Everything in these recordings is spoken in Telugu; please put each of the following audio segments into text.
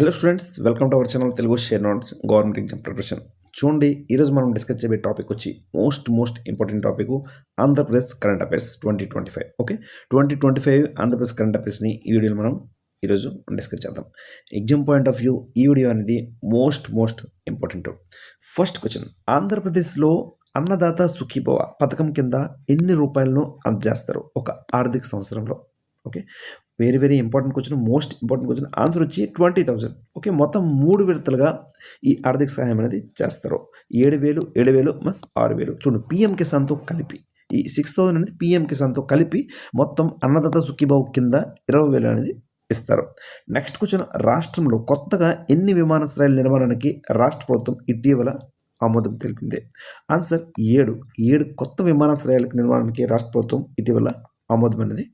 Hello students, welcome to our channel Telugu share knowledge government exam preparation. చూడండి, ఈరోజు మనం డిస్కస్ చేయబోయే టాపిక్ వచ్చి most important topic Andhra Pradesh current affairs 2025. Okay, 2025 Andhra Pradesh current అఫైర్స్ని ఈ వీడియోలో మనం ఈరోజు డిస్కస్ చేద్దాం. ఎగ్జామ్ పాయింట్ ఆఫ్ వ్యూ ఈ వీడియో అనేది మోస్ట్ ఇంపార్టెంట్. ఫస్ట్ క్వశ్చన్, ఆంధ్రప్రదేశ్లో అన్నదాత సుఖీభవ పథకం కింద ఎన్ని రూపాయలను అందజేస్తారు ఒక ఆర్థిక సంవత్సరంలో? Okay, very important question, most important question. Answer వచ్చి 20,000. ఓకే, మొత్తం 3 విడతలుగా ఈ ఆర్థిక సహాయం అనేది చేస్తారు. 7,000, 7,000 + 6,000. చూడండి, పిఎం కిసాన్తో కలిపి ఈ 6,000 అనేది పిఎం కిసాన్తో కలిపి మొత్తం అన్నదాత సుఖీభావ్ కింద 20,000 అనేది ఇస్తారు. నెక్స్ట్ క్వశ్చన్, రాష్ట్రంలో కొత్తగా ఎన్ని విమానాశ్రయాల నిర్మాణానికి రాష్ట్ర ప్రభుత్వం ఇటీవల ఆమోదం తెలిపింది? ఆన్సర్ 7 కొత్త విమానాశ్రయాలకు నిర్మాణానికి రాష్ట్ర ప్రభుత్వం ఇటీవల ఆమోదం అనేది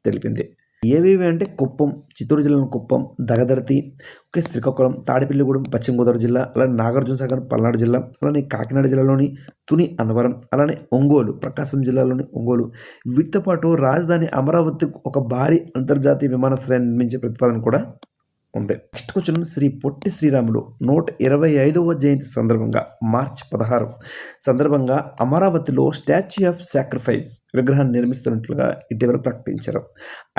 తెలిపింది. ఏవేవి అంటే కుప్పం, చిత్తూరు జిల్లాలోని కుప్పం, దగదర్తి, ఓకే, శ్రీకాకుళం, తాడిపల్లిగూడెం పశ్చిమ గోదావరి జిల్లా, అలానే నాగార్జునసాగర్ పల్నాడు జిల్లా, అలానే కాకినాడ జిల్లాలోని తుని అన్నవరం, అలానే ఒంగోలు ప్రకాశం జిల్లాలోని ఒంగోలు. వీటితో పాటు రాజధాని అమరావతి ఒక భారీ అంతర్జాతీయ విమానాశ్రయాన్ని నిర్మించే ప్రతిపాదన కూడా ఉంది. నెక్స్ట్ క్వశ్చన్, శ్రీ పొట్టి శ్రీరాములు 125వ జయంతి సందర్భంగా మార్చి 16 సందర్భంగా అమరావతిలో స్టాచ్యూ ఆఫ్ సాక్రిఫైస్ విగ్రహాన్ని నిర్మిస్తున్నట్లుగా ఇటీవల ప్రకటించారు.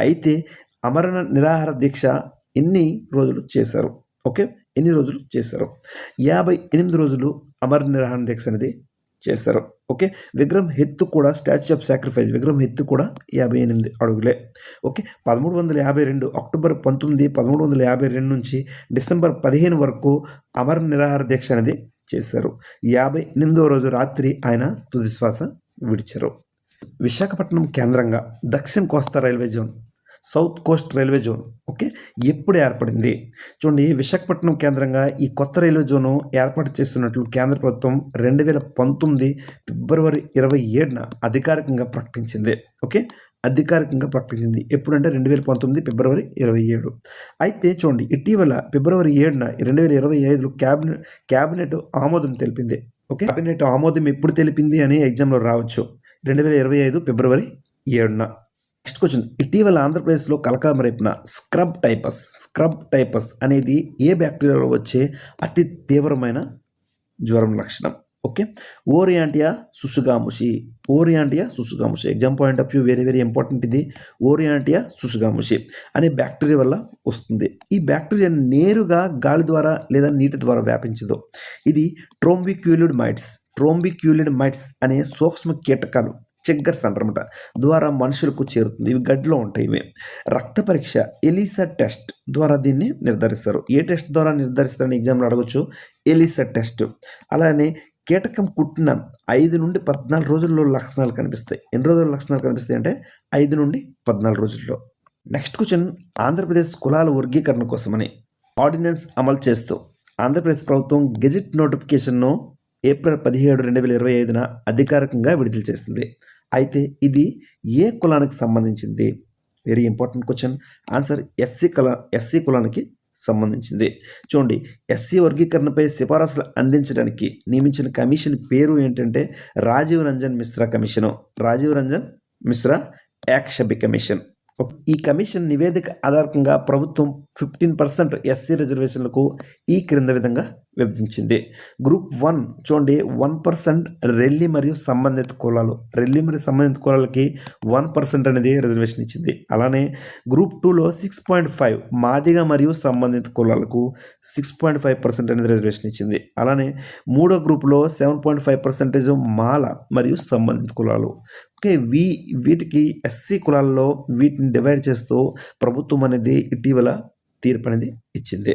అయితే అమరణ నిరాహార దీక్ష ఎన్ని రోజులు చేశారు? ఓకే, ఎన్ని రోజులు చేశారు? 58 రోజులు అమరణ నిరాహార దీక్ష అనేది చేశారు. ఓకే, విగ్రహం ఎత్తు కూడా స్టాచ్యూ ఆఫ్ సాక్రిఫైస్ విగ్రహం ఎత్తు కూడా 58 అడుగులే. ఓకే, 1352 అక్టోబర్ 19, 1352 నుంచి డిసెంబర్ 15 వరకు అమర నిరాహార దీక్ష అనేది చేశారు. 58వ రోజు రాత్రి ఆయన తుది శ్వాస విడిచారు. విశాఖపట్నం కేంద్రంగా దక్షిణ కోస్తా railway zone, south coast railway zone okay ఎప్పుడు ఏర్పడింది? చూడండి, విశాఖపట్నం కేంద్రంగా ఈ కొత్త రైల్వే జోను ఏర్పాటు చేస్తున్నట్లు కేంద్ర ప్రభుత్వం 2019 ఫిబ్రవరి 27న అధికారికంగా ప్రకటించింది. ఓకే, అధికారికంగా ప్రకటించింది. ఎప్పుడంటే 2019 ఫిబ్రవరి 27. అయితే చూడండి, ఇటీవల ఫిబ్రవరి 7న 2025లో క్యాబినెట్ ఆమోదం తెలిపింది. ఓకే, క్యాబినెట్ ఆమోదం ఎప్పుడు తెలిపింది అని ఎగ్జామ్లో రావచ్చు. 2025 ఫిబ్రవరి 7న. నెక్స్ట్ క్వశ్చన్, ఇటీవల ఆంధ్రప్రదేశ్లో కలకలం రేపిన స్క్రబ్ టైపస్ అనేది ఏ బ్యాక్టీరియాలో వచ్చే అతి తీవ్రమైన జ్వరం లక్షణం? Okay, Orientia tsutsugamushi exam point of view very important. ఇది ఓరియాంటియా సుసుగాముషి అనే బ్యాక్టీరియా వల్ల వస్తుంది. ఈ బ్యాక్టీరియా నేరుగా గాలి ద్వారా లేదా నీటి ద్వారా వ్యాపించదు. ఇది ట్రోంబిక్యూలిడ్ మైట్స్ అనే సూక్ష్మ కీటకాలు చెగ్గర్స్ అంటారన్నమాట ద్వారా మనుషులకు చేరుతుంది. ఇవి గడ్డిలో ఉంటాయి. ఇవి రక్త పరీక్ష ఎలిసా టెస్ట్ ద్వారా దీన్ని నిర్ధారిస్తారు. ఏ టెస్ట్ ద్వారా నిర్ధారిస్తారని ఎగ్జామ్లో అడగచ్చు, ఎలిసా టెస్ట్. అలానే కీటకం కుట్టిన 5 నుండి 14 రోజుల్లో లక్షణాలు కనిపిస్తాయి. ఎన్ని రోజుల్లో లక్షణాలు కనిపిస్తాయి అంటే 5 నుండి 14 రోజుల్లో. నెక్స్ట్ క్వశ్చన్, ఆంధ్రప్రదేశ్ కులాల వర్గీకరణ కోసమని ఆర్డినెన్స్ అమలు చేస్తూ ఆంధ్రప్రదేశ్ ప్రభుత్వం గెజిట్ నోటిఫికేషన్ను ఏప్రిల్ 17, 2025న అధికారికంగా విడుదల చేసింది. అయితే ఇది ఏ కులానికి సంబంధించింది? Very important question. Answer SC కులానికి సంబంధించింది. చూడండి, ఎస్సీ వర్గీకరణపై సిఫారసులు అందించడానికి నియమించిన కమిషన్ పేరు ఏంటంటే రాజీవ్ రంజన్ మిశ్రా యాక్షబి కమిషన్. ఈ కమిషన్ నివేదిక ఆధారంగా ప్రభుత్వం 15% ఎస్సీ రిజర్వేషన్లకు ఈ క్రింద విధంగా విభజించింది. గ్రూప్ 1 చూడండి, 1% రెల్లి మరియు సంబంధిత కులాలకి 1% అనేది రిజర్వేషన్ ఇచ్చింది. అలానే గ్రూప్ 2లో 6.5 మాదిగ మరియు సంబంధిత కులాలకు 6.5% అనేది రిజర్వేషన్ ఇచ్చింది. అలానే 3వ గ్రూప్లో 7.5% మాల మరియు సంబంధిత కులాలు. ఓకే, వీటికి ఎస్సీ కులాల్లో వీటిని డివైడ్ చేస్తూ ప్రభుత్వం అనేది ఇటీవల తీర్పు అనేది ఇచ్చింది.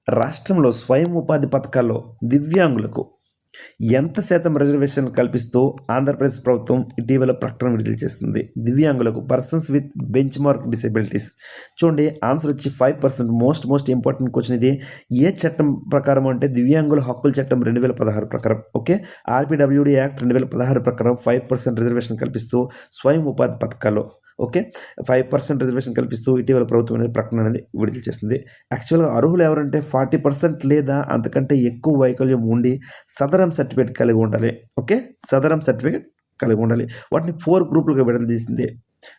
రాష్ట్రంలో స్వయం ఉపాధి పథకాల్లో దివ్యాంగులకు ఎంత శాతం రిజర్వేషన్ కల్పిస్తూ ఆంధ్రప్రదేశ్ ప్రభుత్వం ఇటీవల ప్రకటన విడుదల చేస్తుంది? దివ్యాంగులకు, persons with bench mark disabilities. చూడండి, ఆన్సర్ వచ్చి 5%. మోస్ట్ ఇంపార్టెంట్ క్వశ్చన్ ఇది. ఏ చట్టం ప్రకారం అంటే దివ్యాంగుల హక్కుల చట్టం 2016 ప్రకారం. ఓకే, ఆర్పిడబ్ల్యూడి యాక్ట్ 2016 ప్రకారం 5% రిజర్వేషన్ కల్పిస్తూ స్వయం ఉపాధి పథకాల్లో ఓకే 5% రిజర్వేషన్ కల్పిస్తూ ఇటీవల ప్రభుత్వం అనేది ప్రకటన అనేది విడుదల చేసింది. యాక్చువల్గా అర్హులు ఎవరంటే 40% లేదా అంతకంటే ఎక్కువ వైకల్యం ఉండి సదరం సర్టిఫికేట్ కలిగి ఉండాలి. ఓకే, సదరం సర్టిఫికేట్ కలిగి ఉండాలి. వాటిని 4 గ్రూపులుగా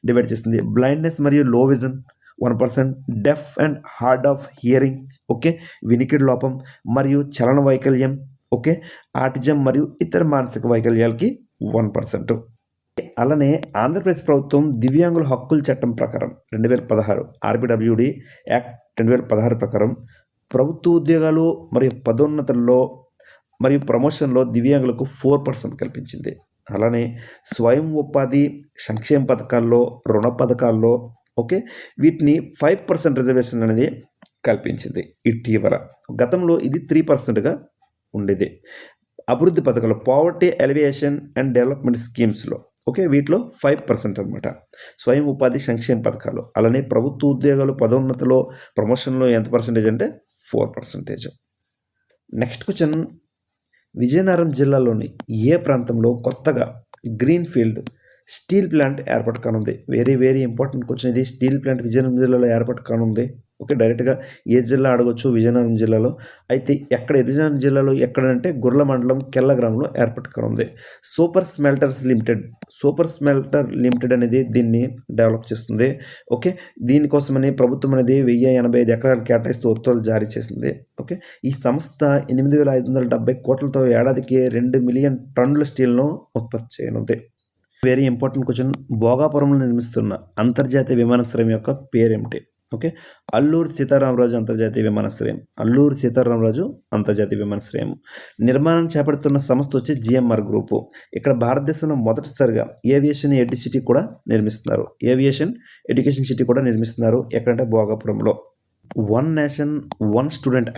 డివైడ్ చేసింది. బ్లైండ్నెస్ మరియు లో vision, 1%, deaf and hard of hearing, okay, వినికిడి లోపం మరియు చలన వైకల్యం, ఓకే, ఆటిజం మరియు ఇతర మానసిక వైకల్యాలకి 1%. అలానే ఆంధ్రప్రదేశ్ ప్రభుత్వం దివ్యాంగుల హక్కుల చట్టం ప్రకారం 2016 ఆర్బిడబ్ల్యూడి యాక్ట్ 2016 ప్రకారం ప్రభుత్వ ఉద్యోగాలు మరియు పదోన్నతుల్లో మరియు ప్రమోషన్లో దివ్యాంగులకు 4% కల్పించింది. అలానే స్వయం ఉపాధి సంక్షేమ పథకాల్లో, రుణ పథకాల్లో, ఓకే, వీటిని 5% రిజర్వేషన్ అనేది కల్పించింది ఇటీవల. గతంలో ఇది 3%గా ఉండేది. అభివృద్ధి పథకాలు పావర్టీ ఎలివేషన్ అండ్ డెవలప్మెంట్ స్కీమ్స్లో, ఓకే, వీటిలో 5% అనమాట స్వయం ఉపాధి సంక్షేమ పథకాలు. అలానే ప్రభుత్వ ఉద్యోగాలు పదోన్నతిలో ప్రమోషన్లో ఎంత పర్సెంటేజ్ అంటే 4%. నెక్స్ట్ క్వశ్చన్, విజయనగరం జిల్లాలోని ఏ ప్రాంతంలో కొత్తగా గ్రీన్ఫీల్డ్ స్టీల్ ప్లాంట్ ఏర్పాటు కానుంది? వెరీ వెరీ ఇంపార్టెంట్ క్వశ్చన్ ఇది. స్టీల్ ప్లాంట్ విజయనగరం జిల్లాలో ఏర్పాటు కానుంది. ఓకే, డైరెక్ట్గా ఏ జిల్లా అడగొచ్చు, విజయనగరం జిల్లాలో. అయితే ఎక్కడ విజయనగరం జిల్లాలో ఎక్కడంటే గుర్ల మండలం కెల్ల గ్రామంలో ఏర్పాటు కానుంది. సూపర్ స్మెల్టర్ లిమిటెడ్ అనేది దీన్ని డెవలప్ చేస్తుంది. ఓకే, దీనికోసమని ప్రభుత్వం అనేది 1085 ఎకరాలు కేటాయిస్తూ ఉత్తర్వులు జారీ చేసింది. ఓకే, ఈ సంస్థ 8570 కోట్లతో ఏడాదికి 2 మిలియన్ టన్నుల స్టీల్ను ఉత్పత్తి చేయనుంది. వెరీ ఇంపార్టెంట్ క్వశ్చన్, భోగాపురంలో నిర్మిస్తున్న అంతర్జాతీయ విమానాశ్రయం యొక్క పేరేమిటి? ఓకే, అల్లూరి సీతారామరాజు అంతర్జాతీయ విమానాశ్రయం. నిర్మాణం చేపడుతున్న సంస్థ వచ్చి జిఎంఆర్ గ్రూపు. ఇక్కడ భారతదేశంలో మొదటిసారిగా ఏవియేషన్ ఎడ్యుకేషన్ సిటీ కూడా నిర్మిస్తున్నారు. ఎక్కడంటే భోగాపురంలో. One nation one student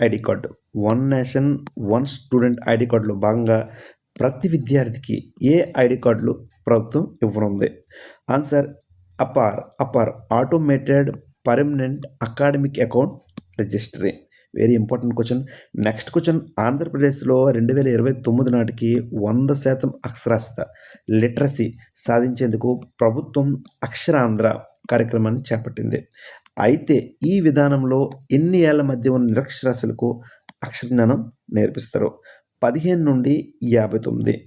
ID కార్డులో భాగంగా ప్రతి విద్యార్థికి ఏ ఐడి కార్డులు ప్రభుత్వం ఇవ్వనుంది? Answer APAAR automated permanent academic account registry. Very important question. Next question, ఆంధ్రప్రదేశ్లో 2029 నాటికి 100% అక్షరాస్యత లిటరసీ సాధించేందుకు ప్రభుత్వం అక్షరాంధ్ర కార్యక్రమాన్ని చేపట్టింది. అయితే ఈ విధానంలో ఎన్ని ఏళ్ల మధ్య ఉన్న నిరక్షరాస్యులకు అక్షరజ్ఞానం నేర్పిస్తారు? 15 నుండి 59.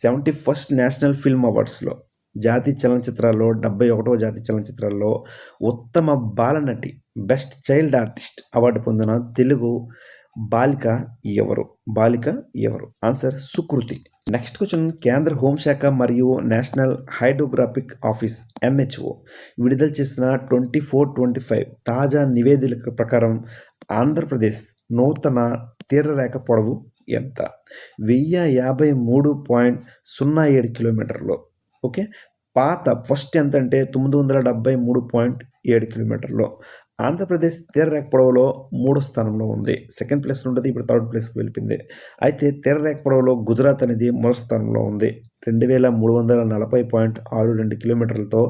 71st నేషనల్ ఫిల్మ్ అవార్డ్స్లో జాతీయ చలనచిత్రాల్లో 71వ జాతీయ చలనచిత్రాల్లో ఉత్తమ బాలనటి బెస్ట్ చైల్డ్ ఆర్టిస్ట్ అవార్డు పొందిన తెలుగు బాలిక ఎవరు? ఆన్సర్ సుకృతి. నెక్స్ట్ క్వశ్చన్, కేంద్ర హోంశాఖ మరియు నేషనల్ హైడ్రోగ్రాఫిక్ ఆఫీస్ NHO విడుదల చేసిన 24-25 తాజా నివేదిక ప్రకారం ఆంధ్రప్రదేశ్ నూతన తీరరేఖ పొడవు ఎంత? 1053.07 కిలోమీటర్లు. ఓకే, పాత ఫస్ట్ ఎంత అంటే 973.7 కిలోమీటర్లు. ఆంధ్రప్రదేశ్ తీరరేఖ పొడవులో 3వ స్థానంలో ఉంది. సెకండ్ ప్లేస్లో ఉంటుంది, ఇప్పుడు 3rd ప్లేస్కి వెళ్ళిపోయింది. అయితే తీరరేఖ పొడవులో గుజరాత్ అనేది 3వ స్థానంలో ఉంది. 2340.62 కిలోమీటర్లతో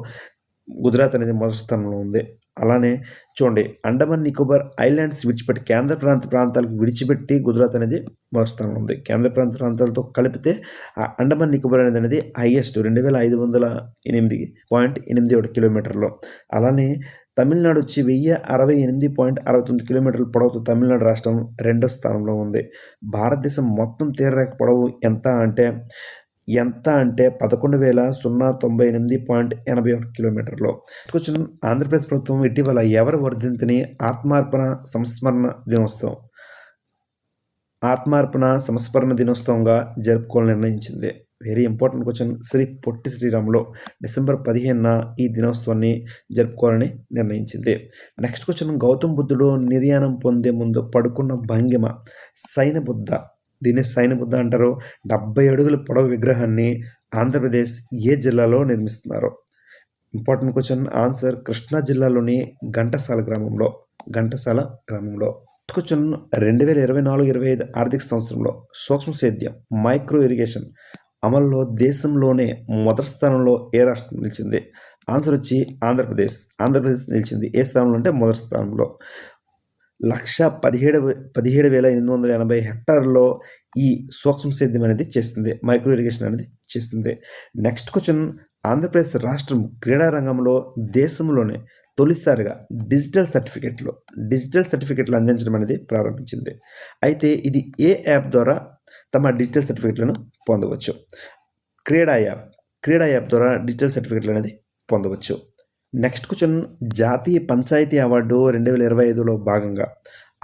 గుజరాత్ అనేది 1వ స్థానంలో ఉంది. అలానే చూడండి, అండమాన్ నికోబార్ ఐలాండ్స్ విడిచిపెట్టి కేంద్ర ప్రాంతాలకు విడిచిపెట్టి గుజరాత్ అనేది 1వ స్థానంలో ఉంది. కేంద్ర ప్రాంతాలతో కలిపితే అండమాన్ నికోబార్ అనేది హైయెస్ట్ 2508.81 కిలోమీటర్లు. అలానే తమిళనాడు వచ్చి 1068.69 కిలోమీటర్ల పొడవుతో తమిళనాడు రాష్ట్రం 2వ స్థానంలో ఉంది. భారతదేశం మొత్తం తీరరేఖ పొడవు ఎంత అంటే 11,098.81 కిలోమీటర్లు. క్వశ్చన్, ఆంధ్రప్రదేశ్ ప్రభుత్వం ఇటీవల ఎవరి వర్ధంతిని ఆత్మార్పణ సంస్మరణ దినోత్సవంగా జరుపుకోవాలని నిర్ణయించింది? Very important question. Shri Potti Sriramulu December 15న ఈ దినోత్సవాన్ని జరుపుకోవాలని నిర్ణయించింది. నెక్స్ట్ క్వశ్చన్, గౌతమ్ బుద్ధుడు నిర్యాణం పొందే ముందు పడుకున్న భంగిమ సైనబుద్ధ, దీన్ని సైనబుద్ధ అంటారు. 70 అడుగుల పొడవు విగ్రహాన్ని ఆంధ్రప్రదేశ్ ఏ జిల్లాలో నిర్మిస్తున్నారు? Important question. ఆన్సర్ కృష్ణా జిల్లాలోని ఘంటసాల గ్రామంలో. క్వశ్చన్, 2024-25 ఆర్థిక సంవత్సరంలో సూక్ష్మ సేద్యం మైక్రో ఇరిగేషన్ అమల్లో దేశంలోనే మొదటి స్థానంలో ఏ రాష్ట్రం నిలిచింది? ఆన్సర్ వచ్చి ఆంధ్రప్రదేశ్ నిలిచింది. ఏ స్థానంలో అంటే మొదటి స్థానంలో. 117,880 హెక్టార్లలో ఈ సూక్ష్మ సేద్యం అనేది చేస్తుంది, మైక్రో ఇరిగేషన్ అనేది చేస్తుంది. నెక్స్ట్ క్వశ్చన్, ఆంధ్రప్రదేశ్ రాష్ట్రం క్రీడా రంగంలో దేశంలోనే తొలిసారిగా డిజిటల్ సర్టిఫికెట్లు అందించడం అనేది ప్రారంభించింది. అయితే ఇది ఏ యాప్ ద్వారా తమ డిజిటల్ సర్టిఫికెట్లను పొందవచ్చు? క్రీడా యాప్ ద్వారా డిజిటల్ సర్టిఫికెట్లు అనేది పొందవచ్చు. నెక్స్ట్ క్వశ్చన్, జాతీయ పంచాయతీ అవార్డు 2025లో భాగంగా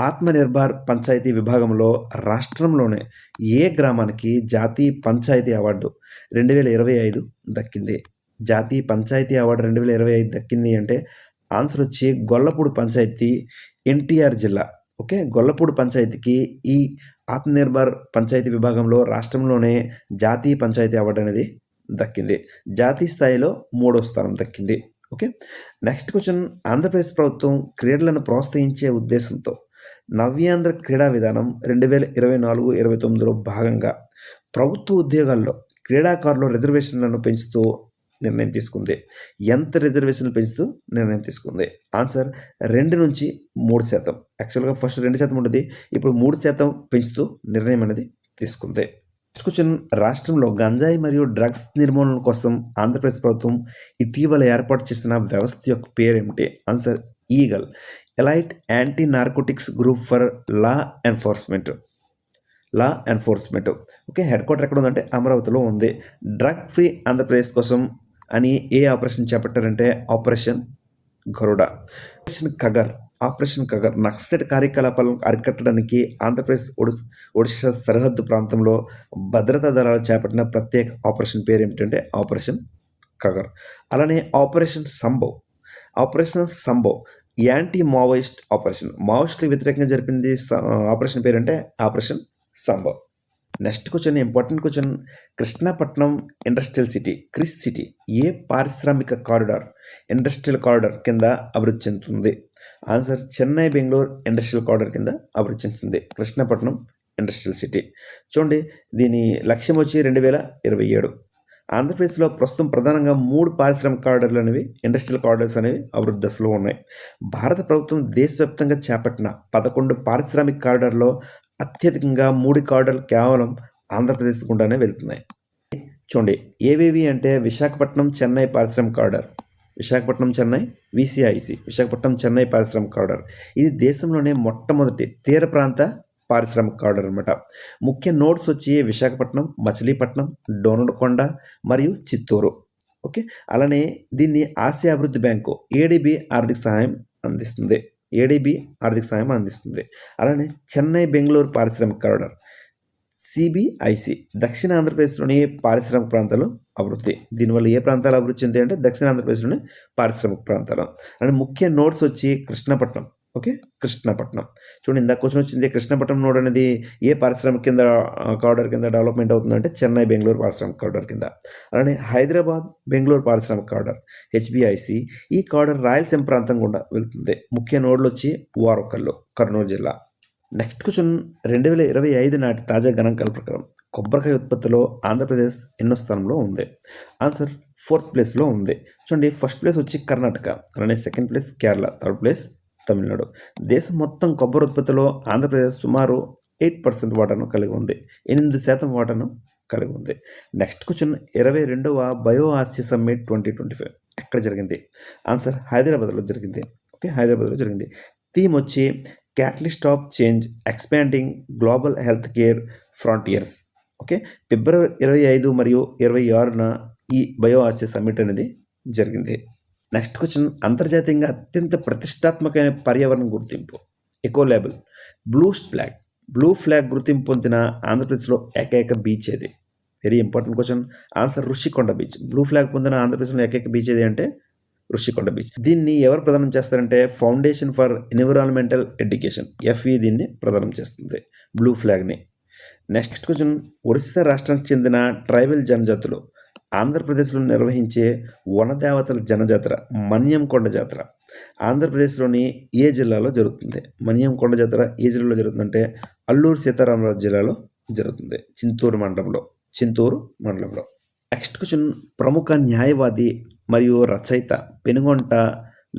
ఆత్మనిర్భర్ పంచాయతీ విభాగంలో రాష్ట్రంలోనే ఏ గ్రామానికి జాతీయ పంచాయతీ అవార్డు 2025 దక్కింది? జాతీయ పంచాయతీ అవార్డు 2025 దక్కింది అంటే ఆన్సర్ వచ్చి గొల్లపూడి పంచాయతీ, ఎన్టీఆర్ జిల్లా. ఓకే, గొల్లపూడి పంచాయతీకి ఈ ఆత్మనిర్భర్ పంచాయతీ విభాగంలో రాష్ట్రంలోనే జాతీయ పంచాయతీ అవార్డు అనేది దక్కింది. జాతీయ స్థాయిలో 3వ స్థానం దక్కింది. ఓకే, నెక్స్ట్ క్వశ్చన్, ఆంధ్రప్రదేశ్ ప్రభుత్వం క్రీడలను ప్రోత్సహించే ఉద్దేశంతో నవ్యాంధ్ర క్రీడా విధానం 2024-29లో భాగంగా ప్రభుత్వ ఉద్యోగాల్లో క్రీడాకారుల రిజర్వేషన్లను పెంచుతూ నిర్ణయం తీసుకుంది. ఎంత రిజర్వేషన్లు పెంచుతూ నిర్ణయం తీసుకుంది? ఆన్సర్ 2-3%. యాక్చువల్గా ఫస్ట్ 2% ఉంటుంది, ఇప్పుడు 3% పెంచుతూ నిర్ణయం అనేది తీసుకుంది. నెక్స్ట్ క్వశ్చన్, రాష్ట్రంలో గంజాయి మరియు డ్రగ్స్ నిర్మూలన కోసం ఆంధ్రప్రదేశ్ ప్రభుత్వం ఇటీవల ఏర్పాటు చేసిన వ్యవస్థ యొక్క పేరేమిటి? Answer eagle, elite anti narcotics group for law enforcement. Okay, head quarter ఎక్కడ ఉందంటే అమరావతిలో ఉంది. డ్రగ్ ఫ్రీ ఆంధ్రప్రదేశ్ కోసం అని ఏ ఆపరేషన్ చేపట్టారంటే ఆపరేషన్ గరుడ. ఆపరేషన్ కగర్ నక్సలైట్ కార్యకలాపాలను అరికట్టడానికి ఆంధ్రప్రదేశ్ ఒడిశా సరిహద్దు ప్రాంతంలో భద్రతా దళాలు చేపట్టిన ప్రత్యేక ఆపరేషన్ పేరు ఏమిటంటే ఆపరేషన్ కగర్. అలానే operation Sambhav anti Maoist operation, మావోయిస్టులకు వ్యతిరేకంగా జరిపింది ఆపరేషన్ పేరు అంటే operation Sambhav. Next question, important question, Krishnapatnam industrial city KRIS city ఏ పారిశ్రామిక ఇండస్ట్రియల్ కారిడార్ కింద అభివృద్ధి చెందుతుంది? Answer Chennai Bengaluru industrial corridor కింద అభివృద్ధి చెందుతుంది కృష్ణపట్నం ఇండస్ట్రియల్ సిటీ. చూడండి, దీని లక్ష్యం వచ్చి 2027. ఆంధ్రప్రదేశ్లో ప్రస్తుతం ప్రధానంగా 3 పారిశ్రామిక కారిడార్లు అనేవి, ఇండస్ట్రియల్ కారిడార్స్ అనేవి అభివృద్ధి దశలో ఉన్నాయి. భారత ప్రభుత్వం దేశవ్యాప్తంగా చేపట్టిన 11 పారిశ్రామిక కారిడార్లో అత్యధికంగా 3 కారిడార్లు కేవలం ఆంధ్రప్రదేశ్ గుండానే వెళ్తున్నాయి. చూడండి, ఏవేవి అంటే విశాఖపట్నం చెన్నై పారిశ్రామిక కారిడార్, విశాఖపట్నం చెన్నై విసిఐసి, విశాఖపట్నం చెన్నై పారిశ్రామిక కారిడార్. ఇది దేశంలోనే మొట్టమొదటి తీర ప్రాంత పారిశ్రామిక కారిడార్ అనమాట. ముఖ్య నోడ్స్ వచ్చి విశాఖపట్నం, మచిలీపట్నం, డోనకొండ మరియు చిత్తూరు. ఓకే, అలానే దీన్ని ఆసియా అభివృద్ధి బ్యాంకు ఏడీబీ ఆర్థిక సహాయం అందిస్తుంది. అలానే చెన్నై బెంగళూరు పారిశ్రామిక కారిడార్ సిబిఐసి దక్షిణ ఆంధ్రప్రదేశ్లోని పారిశ్రామిక ప్రాంతాలు అభివృద్ధి. దీనివల్ల ఏ ప్రాంతాలు అభివృద్ధి చెందాయి అంటే దక్షిణ ఆంధ్రప్రదేశ్లోని పారిశ్రామిక ప్రాంతాలు. అలానే ముఖ్య నోడ్స్ వచ్చి కృష్ణపట్నం. ఓకే, కృష్ణపట్నం చూడండి, ఇందాక క్వశ్చన్ వచ్చింది, కృష్ణపట్నం నోడ్ అనేది ఏ పారిశ్రామిక కారిడార్ కింద డెవలప్మెంట్ అవుతుందంటే చెన్నై బెంగళూరు పారిశ్రామిక కారిడార్ కింద. అలానే హైదరాబాద్ బెంగళూరు పారిశ్రామిక కారిడార్ హెచ్బిఐసి, ఈ కారిడార్ రాయలసీమ ప్రాంతం గుండా వెళ్తుంది. ముఖ్య నోడ్లు వచ్చి వారొకళ్ళు, కర్నూలు జిల్లా. నెక్స్ట్ క్వశ్చన్, 2025 నాటి తాజా గణాంకాల ప్రకారం కొబ్బరికాయ ఉత్పత్తిలో ఆంధ్రప్రదేశ్ ఎన్నో స్థానంలో ఉంది? ఆన్సర్ 4th ప్లేస్లో ఉంది. చూడండి, ఫస్ట్ ప్లేస్ వచ్చి కర్ణాటక, అలానే second place Kerala, third place Tamil Nadu. దేశం మొత్తం కొబ్బరి ఉత్పత్తిలో ఆంధ్రప్రదేశ్ సుమారు 8% వాటాను కలిగి ఉంది, 8% వాటాను కలిగి ఉంది. నెక్స్ట్ క్వశ్చన్, 22వ బయో ఆసియా సమ్మిట్ 2025 ఎక్కడ జరిగింది? ఆన్సర్ హైదరాబాద్లో జరిగింది. ఓకే, హైదరాబాద్లో జరిగింది. థీమ్ వచ్చి catalyst of change expanding global health care frontiers. Okay, ఫిబ్రవరి 25 మరియు 26న ఈ బయో ఆసియా సమ్మిట్ అనేది జరిగింది. నెక్స్ట్ క్వశ్చన్, అంతర్జాతీయంగా అత్యంత ప్రతిష్టాత్మకమైన పర్యావరణ గుర్తింపు ఎకో లేబుల్ బ్లూ ఫ్లాగ్ గుర్తింపు పొందిన ఆంధ్రప్రదేశ్లో ఏకైక బీచ్ ఏది? Very important question. Answer Rushikonda beach. Blue flag పొందిన ఆంధ్రప్రదేశ్లో ఏకైక బీచ్ ఏది అంటే ఋషికొండ బీచ్. దీన్ని ఎవరు ప్రదానం చేస్తారంటే foundation for environmental education FE దీన్ని ప్రదానం చేస్తుంది బ్లూ ఫ్లాగ్ని. నెక్స్ట్ క్వశ్చన్, ఒరిస్సా రాష్ట్రానికి చెందిన ట్రైబల్ జనజాతులు ఆంధ్రప్రదేశ్లో నిర్వహించే వనదేవతల జనజాతర మన్యంకొండ జాతర ఆంధ్రప్రదేశ్లోని ఏ జిల్లాలో జరుగుతుంది? మన్యంకొండ జాతర ఏ జిల్లాలో జరుగుతుందంటే అల్లూరు సీతారామరాజు జిల్లాలో జరుగుతుంది, చింతూరు మండలంలో. నెక్స్ట్ క్వశ్చన్, ప్రముఖ న్యాయవాది మరియు రచయిత పెనుగొంట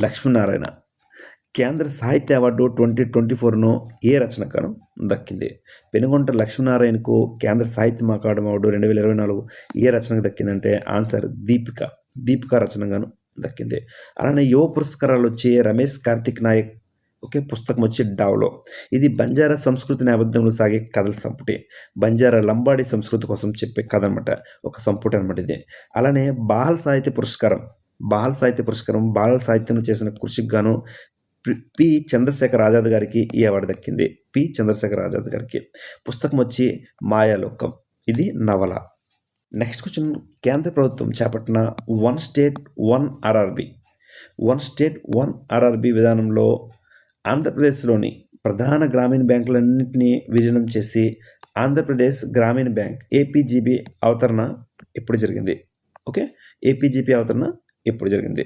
లక్ష్మీనారాయణ కేంద్ర సాహిత్య అవార్డు 2024ను ఏ రచనగాను దక్కింది? పెనుగొంట లక్ష్మీనారాయణకు కేంద్ర సాహిత్య అకాడమీ అవార్డు 2024 ఏ రచనకు దక్కిందంటే ఆన్సర్ దీపిక రచనగాను దక్కింది. అలానే యువ పురస్కారాలు వచ్చి రమేష్ కార్తిక్ నాయక్. ఓకే, పుస్తకం వచ్చి డావ్లో. ఇది బంజారా సంస్కృతి నేపథ్యంలో సాగే కథల సంపుటి, బంజారా లంబాడి సంస్కృతి కోసం చెప్పే కథ అనమాట, ఒక సంపుటి అనమాట ఇది. అలానే బాల సాహిత్య పురస్కారం బాల సాహిత్య పురస్కారం బాల సాహిత్యంలో చేసిన కృషికి గాను పి చంద్రశేఖర్ ఆజాద్ గారికి ఈ అవార్డు దక్కింది. పి చంద్రశేఖర్ ఆజాద్ గారికి. పుస్తకం వచ్చి మాయాలోకం. ఇది నవల. నెక్స్ట్ క్వశ్చన్, కేంద్ర ప్రభుత్వం చేపట్టిన వన్ స్టేట్ వన్ ఆర్ఆర్బి విధానంలో ఆంధ్రప్రదేశ్లోని ప్రధాన గ్రామీణ బ్యాంకులన్నింటినీ విలీనం చేసి ఆంధ్రప్రదేశ్ గ్రామీణ బ్యాంక్ ఏపీజీబీ అవతరణ ఎప్పుడు జరిగింది? ఓకే, ఏపీజీపీ అవతరణ ఎప్పుడు జరిగింది?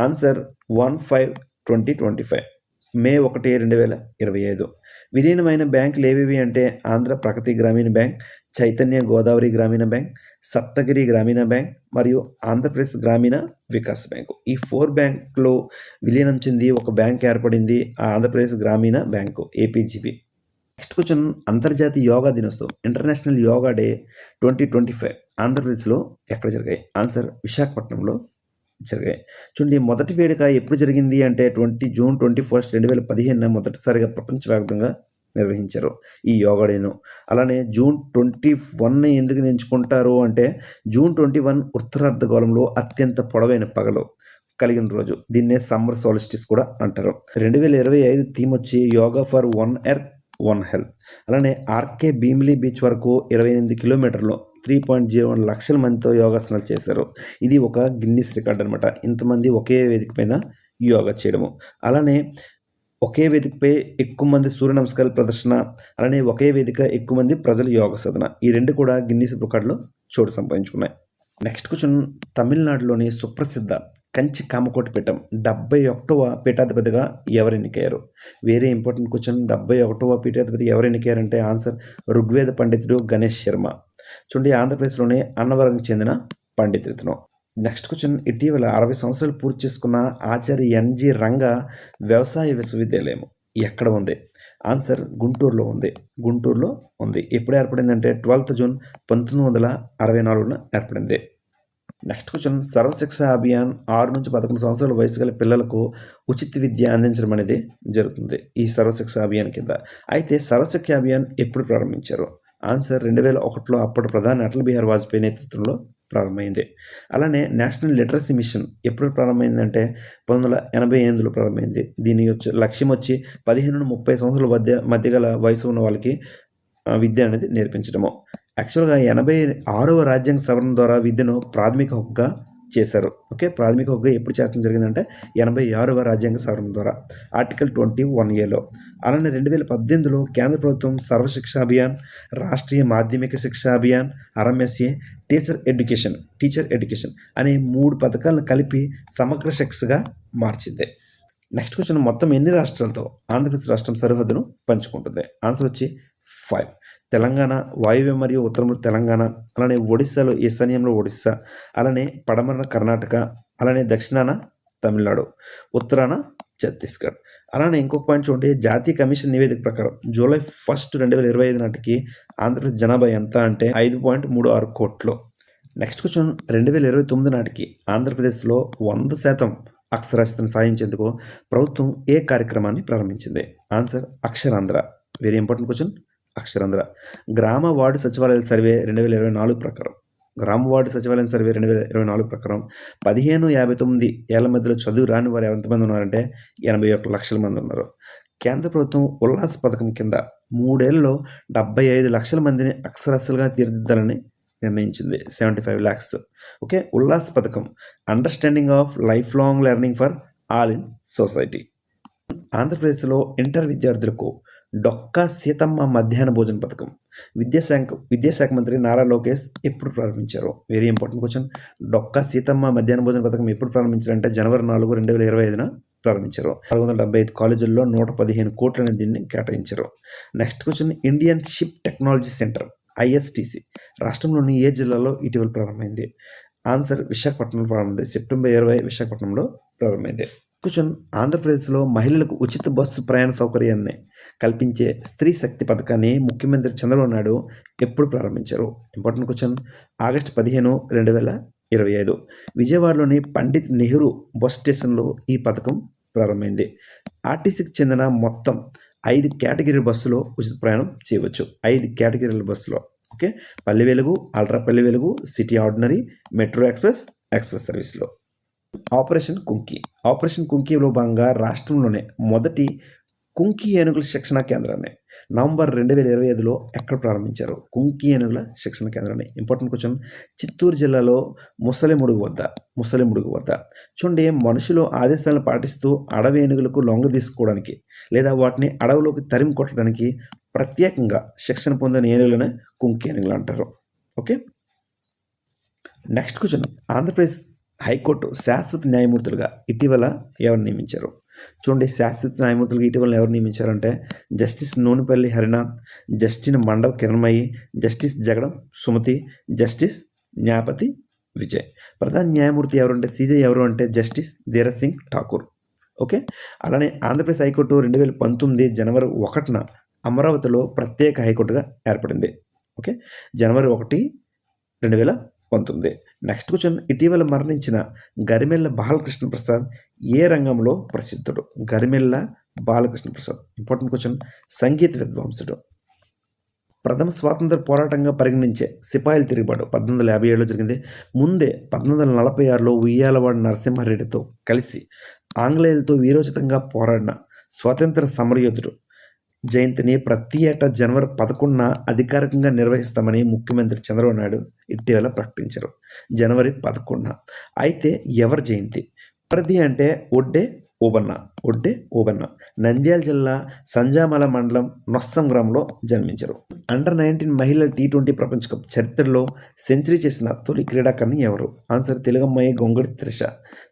ఆన్సర్ 1/5/2025, మే 1, 2025. విలీనమైన బ్యాంకులు ఏవేవి అంటే ఆంధ్ర ప్రగతి గ్రామీణ బ్యాంక్, చైతన్య గోదావరి గ్రామీణ బ్యాంక్, సప్తగిరి గ్రామీణ బ్యాంక్ మరియు ఆంధ్రప్రదేశ్ గ్రామీణ వికాస్ బ్యాంకు. ఈ 4 బ్యాంకులు విలీనం చెంది ఒక బ్యాంక్ ఏర్పడింది, ఆ ఆంధ్రప్రదేశ్ గ్రామీణ బ్యాంకు ఏపీజీబీ. నెక్స్ట్ క్వశ్చన్, అంతర్జాతీయ యోగా దినోత్సవం ఇంటర్నేషనల్ యోగా డే 2025 ఆంధ్రప్రదేశ్లో ఎక్కడ జరిగాయి? ఆన్సర్ విశాఖపట్నంలో జరిగాయి. చూడండి, మొదటి వేడుక ఎప్పుడు జరిగింది అంటే జూన్ 21, 2015 మొదటిసారిగా ప్రపంచవ్యాప్తంగా నిర్వహించారు ఈ యోగా డేను. అలానే జూన్ 21 ఎందుకు ఎంచుకుంటారు అంటే జూన్ 21 ఉత్తరార్ధగోళంలో అత్యంత పొడవైన పగలు కలిగిన రోజు. దీన్నే సమ్మర్ సోల్స్టిస్ కూడా అంటారు. 2025 థీమ్ వచ్చి yoga for one earth one health. అలానే ఆర్కే భీమిలీ బీచ్ వరకు 28 కిలోమీటర్లు 3.01 లక్షల మందితో యోగాసనాలు చేశారు. ఇది ఒక గిన్నిస్ రికార్డ్ అనమాట, ఇంతమంది ఒకే వేదిక పైన యోగా చేయడము. అలానే ఒకే వేదికపై ఎక్కువ మంది సూర్య నమస్కారాల ప్రదర్శన, అలానే ఒకే వేదిక ఎక్కువ మంది ప్రజలు యోగ సాధన, ఈ రెండు కూడా గిన్నిస్ రికార్డులో చోటు సంపాదించుకున్నాయి. నెక్స్ట్ క్వశ్చన్, తమిళనాడులోని సుప్రసిద్ధ కంచి కామకోటి పీఠం 71వ పీఠాధిపతిగా ఎవరు ఎన్నికయ్యారు? వేరే ఇంపార్టెంట్ క్వశ్చన్, 71వ పీఠాధిపతి ఎవరు ఎన్నికయ్యారంటే ఆన్సర్ ఋగ్వేద పండితుడు గణేష్ శర్మ. చూడండి, ఆంధ్రప్రదేశ్లోని అన్నవరంకి చెందిన పండితుడు. నెక్స్ట్ క్వశ్చన్, ఇటీవల 60 సంవత్సరాలు పూర్తి చేసుకున్న ఆచార్య ఎన్జి రంగా వ్యవసాయ విశ్వవిద్యాలయం ఎక్కడ ఉంది? ఆన్సర్ గుంటూరులో ఉంది. ఎప్పుడు ఏర్పడిందంటే 12 జూన్ 1964 ఏర్పడింది. నెక్స్ట్ క్వశ్చన్, సర్వశిక్ష అభియాన్ 6 నుంచి 11 సంవత్సరాల వయసు గల పిల్లలకు ఉచిత విద్య అందించడం అనేది జరుగుతుంది ఈ సర్వశిక్ష అభియాన్ కింద. అయితే సర్వశిక్ష అభియాన్ ఎప్పుడు ప్రారంభించారు? ఆన్సర్ 2001లో అప్పటి ప్రధాని అటల్ బిహారీ వాజ్పేయి నేతృత్వంలో ప్రారంభమైంది. అలానే నేషనల్ లిటరసీ మిషన్ ఎప్పుడు ప్రారంభమైందంటే 1988లో ప్రారంభమైంది. దీని లక్ష్యం వచ్చి 15 నుండి 30 సంవత్సరాల మధ్య గల వయసు ఉన్న వాళ్ళకి విద్య అనేది నేర్పించడము. యాక్చువల్గా 86వ రాజ్యాంగ సవరణ ద్వారా విద్యను ప్రాథమిక హక్కుగా చేశారు. ఓకే, ప్రాథమిక హక్కుగా ఎప్పుడు చేర్చడం జరిగిందంటే 86వ రాజ్యాంగ సవరణ ద్వారా ఆర్టికల్ 21A. అలానే 2018లో కేంద్ర ప్రభుత్వం సర్వశిక్ష అభియాన్, రాష్ట్రీయ మాధ్యమిక శిక్షా అభియాన్, RMSA, టీచర్ ఎడ్యుకేషన్ అనే 3 పథకాలను కలిపి సమగ్ర శిక్షగా మార్చింది. నెక్స్ట్ క్వశ్చన్, మొత్తం ఎన్ని రాష్ట్రాలతో ఆంధ్రప్రదేశ్ రాష్ట్రం సరిహద్దును పంచుకుంటుంది? ఆన్సర్ వచ్చి 5. తెలంగాణ, వాయువ్య మరియు ఉత్తరంలో తెలంగాణ, అలానే ఒడిస్సాలో ఈశాన్యంలో ఒడిస్సా, అలానే పడమర కర్ణాటక, అలానే దక్షిణాన తమిళనాడు, ఉత్తరాన ఛత్తీస్గఢ్. అలానే ఇంకొక పాయింట్ చూడండి, జాతీయ కమిషన్ నివేదిక ప్రకారం జూలై 1, 2025 నాటికి ఆంధ్రప్రదేశ్ జనాభా ఎంత అంటే 5.36 కోట్లు. నెక్స్ట్ క్వశ్చన్, 2029 నాటికి ఆంధ్రప్రదేశ్లో 100% అక్షరాస్యతను సాధించేందుకు ప్రభుత్వం ఏ కార్యక్రమాన్ని ప్రారంభించింది? Answer Akshara Andhra. Very important question, Akshara Andhra. గ్రామ వార్డు సచివాలయాల సర్వే 2024 ప్రకారం 15-59 ఏళ్ల మధ్యలో చదువు రాని వారు ఎంతమంది ఉన్నారంటే 81 లక్షల మంది ఉన్నారు. కేంద్ర ప్రభుత్వం ఉల్లాస్ పథకం కింద 3 ఏళ్లలో 75 లక్షల మందిని అక్షరాస్యులుగా తీర్చిదిద్దాలని నిర్ణయించింది, 75 lakhs. ఓకే, ఉల్లాస్ పథకం understanding of life long learning for all in society. ఆంధ్రప్రదేశ్లో ఇంటర్ విద్యార్థులకు డొక్కా సీతమ్మ మధ్యాహ్న భోజన పథకం విద్యాశాఖ మంత్రి నారా లోకేష్ ఎప్పుడు ప్రారంభించారు? Very important question. Dokka Seethamma మధ్యాహ్న భోజన పథకం ఎప్పుడు ప్రారంభించారంటే జనవరి 4, 2025 ప్రారంభించారు. 475 కాలేజీల్లో 115 కోట్లని దీన్ని కేటాయించారు. Next question, Indian ship technology centre ISTC రాష్ట్రంలోని ఏ జిల్లాలో ఇటీవల ప్రారంభమైంది? ఆన్సర్ విశాఖపట్నంలో ప్రారంభమైంది. సెప్టెంబర్ 20 విశాఖపట్నంలో ప్రారంభమైంది. క్వశ్చన్, ఆంధ్రప్రదేశ్లో మహిళలకు ఉచిత బస్సు ప్రయాణ సౌకర్యాన్ని కల్పించే స్త్రీ శక్తి పథకాన్ని ముఖ్యమంత్రి చంద్రబాబు నాయుడు ఎప్పుడు ప్రారంభించారు? ఇంపార్టెంట్ క్వశ్చన్, ఆగస్టు 15, 2025 విజయవాడలోని పండిత్ నెహ్రూ బస్ స్టేషన్లో ఈ పథకం ప్రారంభమైంది. ఆర్టీసీకి చెందిన మొత్తం 5 కేటగిరీ బస్సులో ఉచిత ప్రయాణం చేయవచ్చు. 5 కేటగిరీల బస్సులో. Okay, Palle Velugu, ultra Palle Velugu, city ordinary, metro express సర్వీస్లో. ఆపరేషన్ కుంకీలో భాగంగా రాష్ట్రంలోనే మొదటి కుంకి ఏనుగుల శిక్షణ కేంద్రాన్ని నవంబర్ 2025లో ఎక్కడ ప్రారంభించారు? కుంకి ఏనుగుల శిక్షణ కేంద్రాన్ని. Important question. చిత్తూరు జిల్లాలో ముసలిముడుగు వద్ద చూడండి, మనుషులు ఆదేశాలను పాటిస్తూ అడవి ఏనుగులకు లొంగ తీసుకోవడానికి లేదా వాటిని అడవిలోకి తరిమి కొట్టడానికి ప్రత్యేకంగా శిక్షణ పొందిన ఏనుగులనే కుంకి ఏనుగులు అంటారు. Okay, next question. Andhra Pradesh high court శాశ్వత న్యాయమూర్తులుగా ఇటీవల ఎవరు నియమించారు? చూడండి, శాశ్వత న్యాయమూర్తులుగా ఇటీవల ఎవరు నియమించారంటే justice Nunepalli Harinath, justice Mandava Kiranmayi, justice Jagadam Sumathi, justice Nyapathi Vijay. ప్రధాన న్యాయమూర్తి ఎవరంటే సీజే ఎవరు అంటే జస్టిస్ ధీరజ్ సింగ్ ఠాకూర్. ఓకే, అలానే ఆంధ్రప్రదేశ్ హైకోర్టు 2019 జనవరి 1న అమరావతిలో ప్రత్యేక హైకోర్టుగా ఏర్పడింది. ఓకే, జనవరి 1, 2019. Next question. ఇటీవల మరణించిన గరిమెల్ల బాలకృష్ణ ప్రసాద్ ఏ రంగంలో ప్రసిద్ధుడు? గరిమెల్ల బాలకృష్ణ ప్రసాద్. Important question. సంగీత విద్వాంసుడు. ప్రథమ స్వాతంత్ర పోరాటంగా పరిగణించే సిపాయిల తిరుగుబాటు 1857లో జరిగింది. ముందే 1846లో ఉయ్యాలవాడ నరసింహారెడ్డితో కలిసి ఆంగ్లేయులతో వీరోచితంగా పోరాడిన స్వాతంత్ర సమరయోధుడు జయంతిని ప్రతి ఏటా జనవరి 11న అధికారికంగా నిర్వహిస్తామని ముఖ్యమంత్రి చంద్రబాబు నాయుడు ఇటీవల ప్రకటించారు. జనవరి 11న. అయితే ఎవరి జయంతి? ఎవరిది అంటే ఒడ్డే ఓబన్న నంద్యాల జిల్లా సంజామల మండలం నొస్సం గ్రామంలో జన్మించారు. అండర్-19 మహిళల T20 ప్రపంచ కప్ చరిత్రలో సెంచరీ చేసిన తొలి క్రీడాకారిణి ఎవరు? ఆన్సర్ తెలుగమ్మాయి గొంగడి త్రిష,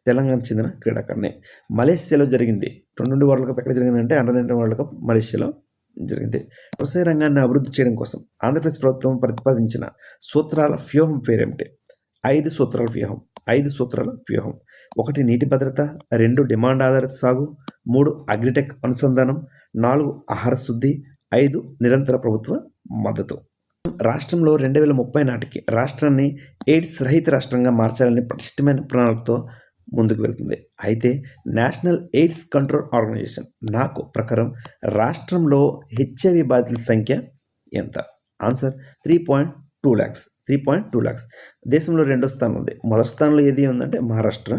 తెలంగాణ చెందిన క్రీడాకారిణి. మలేషియాలో జరిగింది. 20 వరల్డ్ కప్ ఎక్కడ జరిగిందంటే అండర్-19 వరల్డ్ కప్ మలేషియాలో జరిగింది. వ్యవసాయ రంగాన్ని అభివృద్ధి చేయడం కోసం ఆంధ్రప్రదేశ్ ప్రభుత్వం ప్రతిపాదించిన సూత్రాల వ్యూహం పేరేమిటి? 5 సూత్రాల వ్యూహం. 1 నీటి భద్రత, 2 డిమాండ్ ఆధారిత సాగు, 3 అగ్రిటెక్ అనుసంధానం, 4 ఆహార శుద్ధి, 5 నిరంతర ప్రభుత్వ మద్దతు. రాష్ట్రంలో 2030 నాటికి రాష్ట్రాన్ని ఎయిడ్స్ రహిత రాష్ట్రంగా మార్చాలని పటిష్టమైన ప్రణాళికతో ముందుకు వెళ్తుంది. అయితే నేషనల్ ఎయిడ్స్ కంట్రోల్ ఆర్గనైజేషన్ నాకు ప్రకారం రాష్ట్రంలో హెచ్ఐవి బాధితుల సంఖ్య ఎంత? Answer 3.2 lakhs. దేశంలో 2వ స్థానం ఉంది. మొదటి స్థానంలో ఏది ఉందంటే మహారాష్ట్ర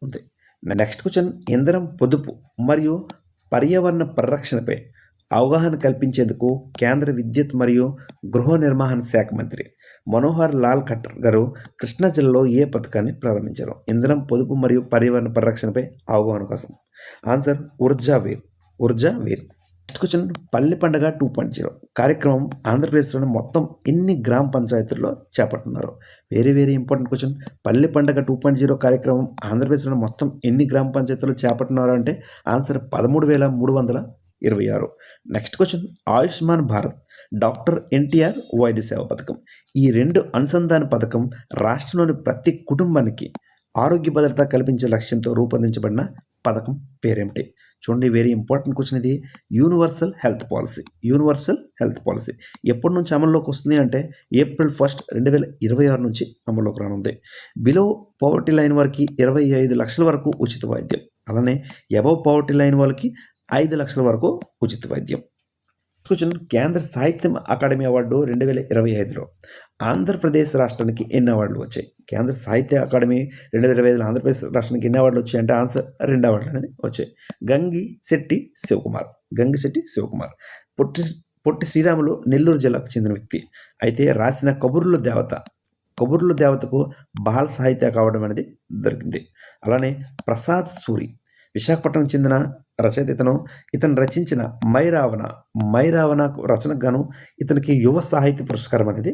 ఉంది. Next question. ఇంధనం పొదుపు మరియు పర్యావరణ పరిరక్షణపై అవగాహన కల్పించేందుకు కేంద్ర విద్యుత్ మరియు గృహ నిర్మాణ శాఖ మంత్రి మనోహర్ లాల్ ఖట్టర్ గారు కృష్ణా జిల్లాలో ఏ పథకాన్ని ప్రారంభించారు? ఇంధనం పొదుపు మరియు పర్యావరణ పరిరక్షణపై అవగాహన కోసం. Answer Urjaveer. Next question. Palle Panduga 2.0 కార్యక్రమం ఆంధ్రప్రదేశ్లోని మొత్తం ఎన్ని గ్రామ పంచాయతీల్లో చేపడుతున్నారు? Very important question. Palle Panduga 2.0 కార్యక్రమం ఆంధ్రప్రదేశ్లోని మొత్తం ఎన్ని గ్రామ పంచాయతీల్లో చేపడుతున్నారు అంటే answer 13,326. Next question. Ayushman Bharat, doctor NTR వైద్య సేవ పథకం, ఈ 2 అనుసంధాన పథకం రాష్ట్రంలోని ప్రతి కుటుంబానికి ఆరోగ్య భద్రత కల్పించే లక్ష్యంతో రూపొందించబడిన పథకం పేరేమిటి? చూడండి, వెరీ ఇంపార్టెంట్ క్వశ్చన్ ఇది. యూనివర్సల్ హెల్త్ పాలసీ ఎప్పటి నుంచి అమల్లోకి వస్తుంది అంటే April 1, 2026 నుంచి అమల్లోకి రానుంది. బిలో పవర్టీ లైన్ వారికి 25 లక్షల వరకు ఉచిత వైద్యం, అలానే అబవ్ పవర్టీ లైన్ వాళ్ళకి 5 లక్షల వరకు ఉచిత వైద్యం. క్వశ్చన్. కేంద్ర సాహిత్యం అకాడమీ అవార్డు 2025లో ఆంధ్రప్రదేశ్ రాష్ట్రానికి ఎన్ని అవార్డులు వచ్చాయి? కేంద్ర సాహిత్య అకాడమీ 2025లో ఆంధ్రప్రదేశ్ రాష్ట్రానికి ఎన్ని అవార్డులు వచ్చాయి అంటే ఆన్సర్ 2 అవార్డులు అనేది వచ్చాయి. గంగిశెట్టి శివకుమార్. పొట్టి శ్రీరాములు నెల్లూరు జిల్లాకు చెందిన వ్యక్తి. అయితే రాసిన కబుర్లు దేవతకు బాల సాహిత్య అవార్డు అనేది దొరికింది. అలానే ప్రసాద్ సూరి విశాఖపట్నం చెందిన రచయిత. ఇతను రచించిన మైరావణ రచనకు గాను ఇతనికి యువ సాహిత్య పురస్కారం అనేది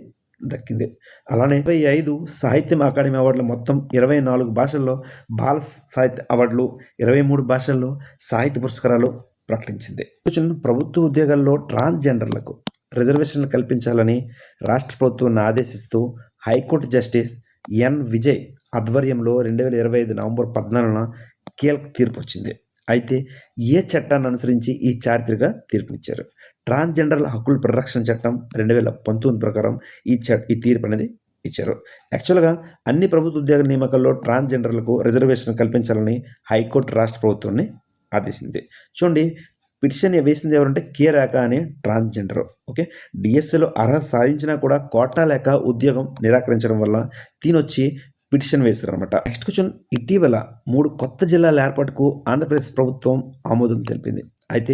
దక్కింది. అలానే 25 సాహిత్యం అకాడమీ అవార్డులు, మొత్తం 24 భాషల్లో బాల సాహిత్య అవార్డులు, 23 భాషల్లో సాహిత్య పురస్కారాలు ప్రకటించింది. ప్రభుత్వ ఉద్యోగాల్లో ట్రాన్స్జెండర్లకు రిజర్వేషన్లు కల్పించాలని రాష్ట్ర ప్రభుత్వాన్ని ఆదేశిస్తూ హైకోర్టు జస్టిస్ ఎన్ విజయ్ ఆధ్వర్యంలో 2025 నవంబర్ 14న కీలక తీర్పు వచ్చింది. అయితే ఏ చట్టాన్ని అనుసరించి ఈ చారిత్రక తీర్పునిచ్చారు? ట్రాన్స్జెండర్ల హక్కుల పరిరక్షణ చట్టం 2019 ప్రకారం ఈ తీర్పు అనేది ఇచ్చారు. యాక్చువల్గా అన్ని ప్రభుత్వ ఉద్యోగ నియామకాల్లో ట్రాన్స్జెండర్లకు రిజర్వేషన్ కల్పించాలని హైకోర్టు రాష్ట్ర ప్రభుత్వాన్ని ఆదేశించింది. చూడండి, పిటిషన్ వేసింది ఎవరంటే కే రేఖ అనే ట్రాన్స్జెండర్. ఓకే, డిఎస్సిలో అర్హత సాధించినా కూడా కోటా లేక ఉద్యోగం నిరాకరించడం వల్ల తినొచ్చి పిటిషన్ వేశారు అనమాట. నెక్స్ట్ క్వశ్చన్, ఇటీవల 3 కొత్త జిల్లాల ఏర్పాటుకు ఆంధ్రప్రదేశ్ ప్రభుత్వం ఆమోదం తెలిపింది. అయితే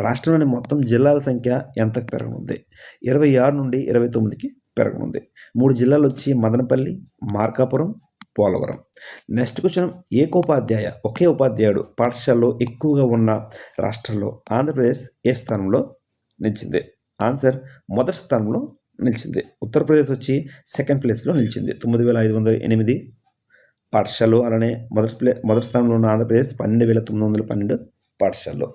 రాష్ట్రంలోని మొత్తం జిల్లాల సంఖ్య ఎంతకు పెరగనుంది? 26 నుండి 29కి పెరగనుంది. 3 జిల్లాలు వచ్చి మదనపల్లి, మార్కాపురం, పోలవరం. నెక్స్ట్ క్వశ్చన్, ఒకే ఉపాధ్యాయుడు పాఠశాలలో ఎక్కువగా ఉన్న రాష్ట్రాల్లో ఆంధ్రప్రదేశ్ ఏ స్థానంలో నిలిచింది? ఆన్సర్ మొదటి స్థానంలో నిలిచింది. ఉత్తరప్రదేశ్ వచ్చి సెకండ్ ప్లేస్లో నిలిచింది, 9,508 పాఠశాలలు. అలానే మొదటి స్థానంలో ఉన్న ఆంధ్రప్రదేశ్ 12,912 పాఠశాలలు.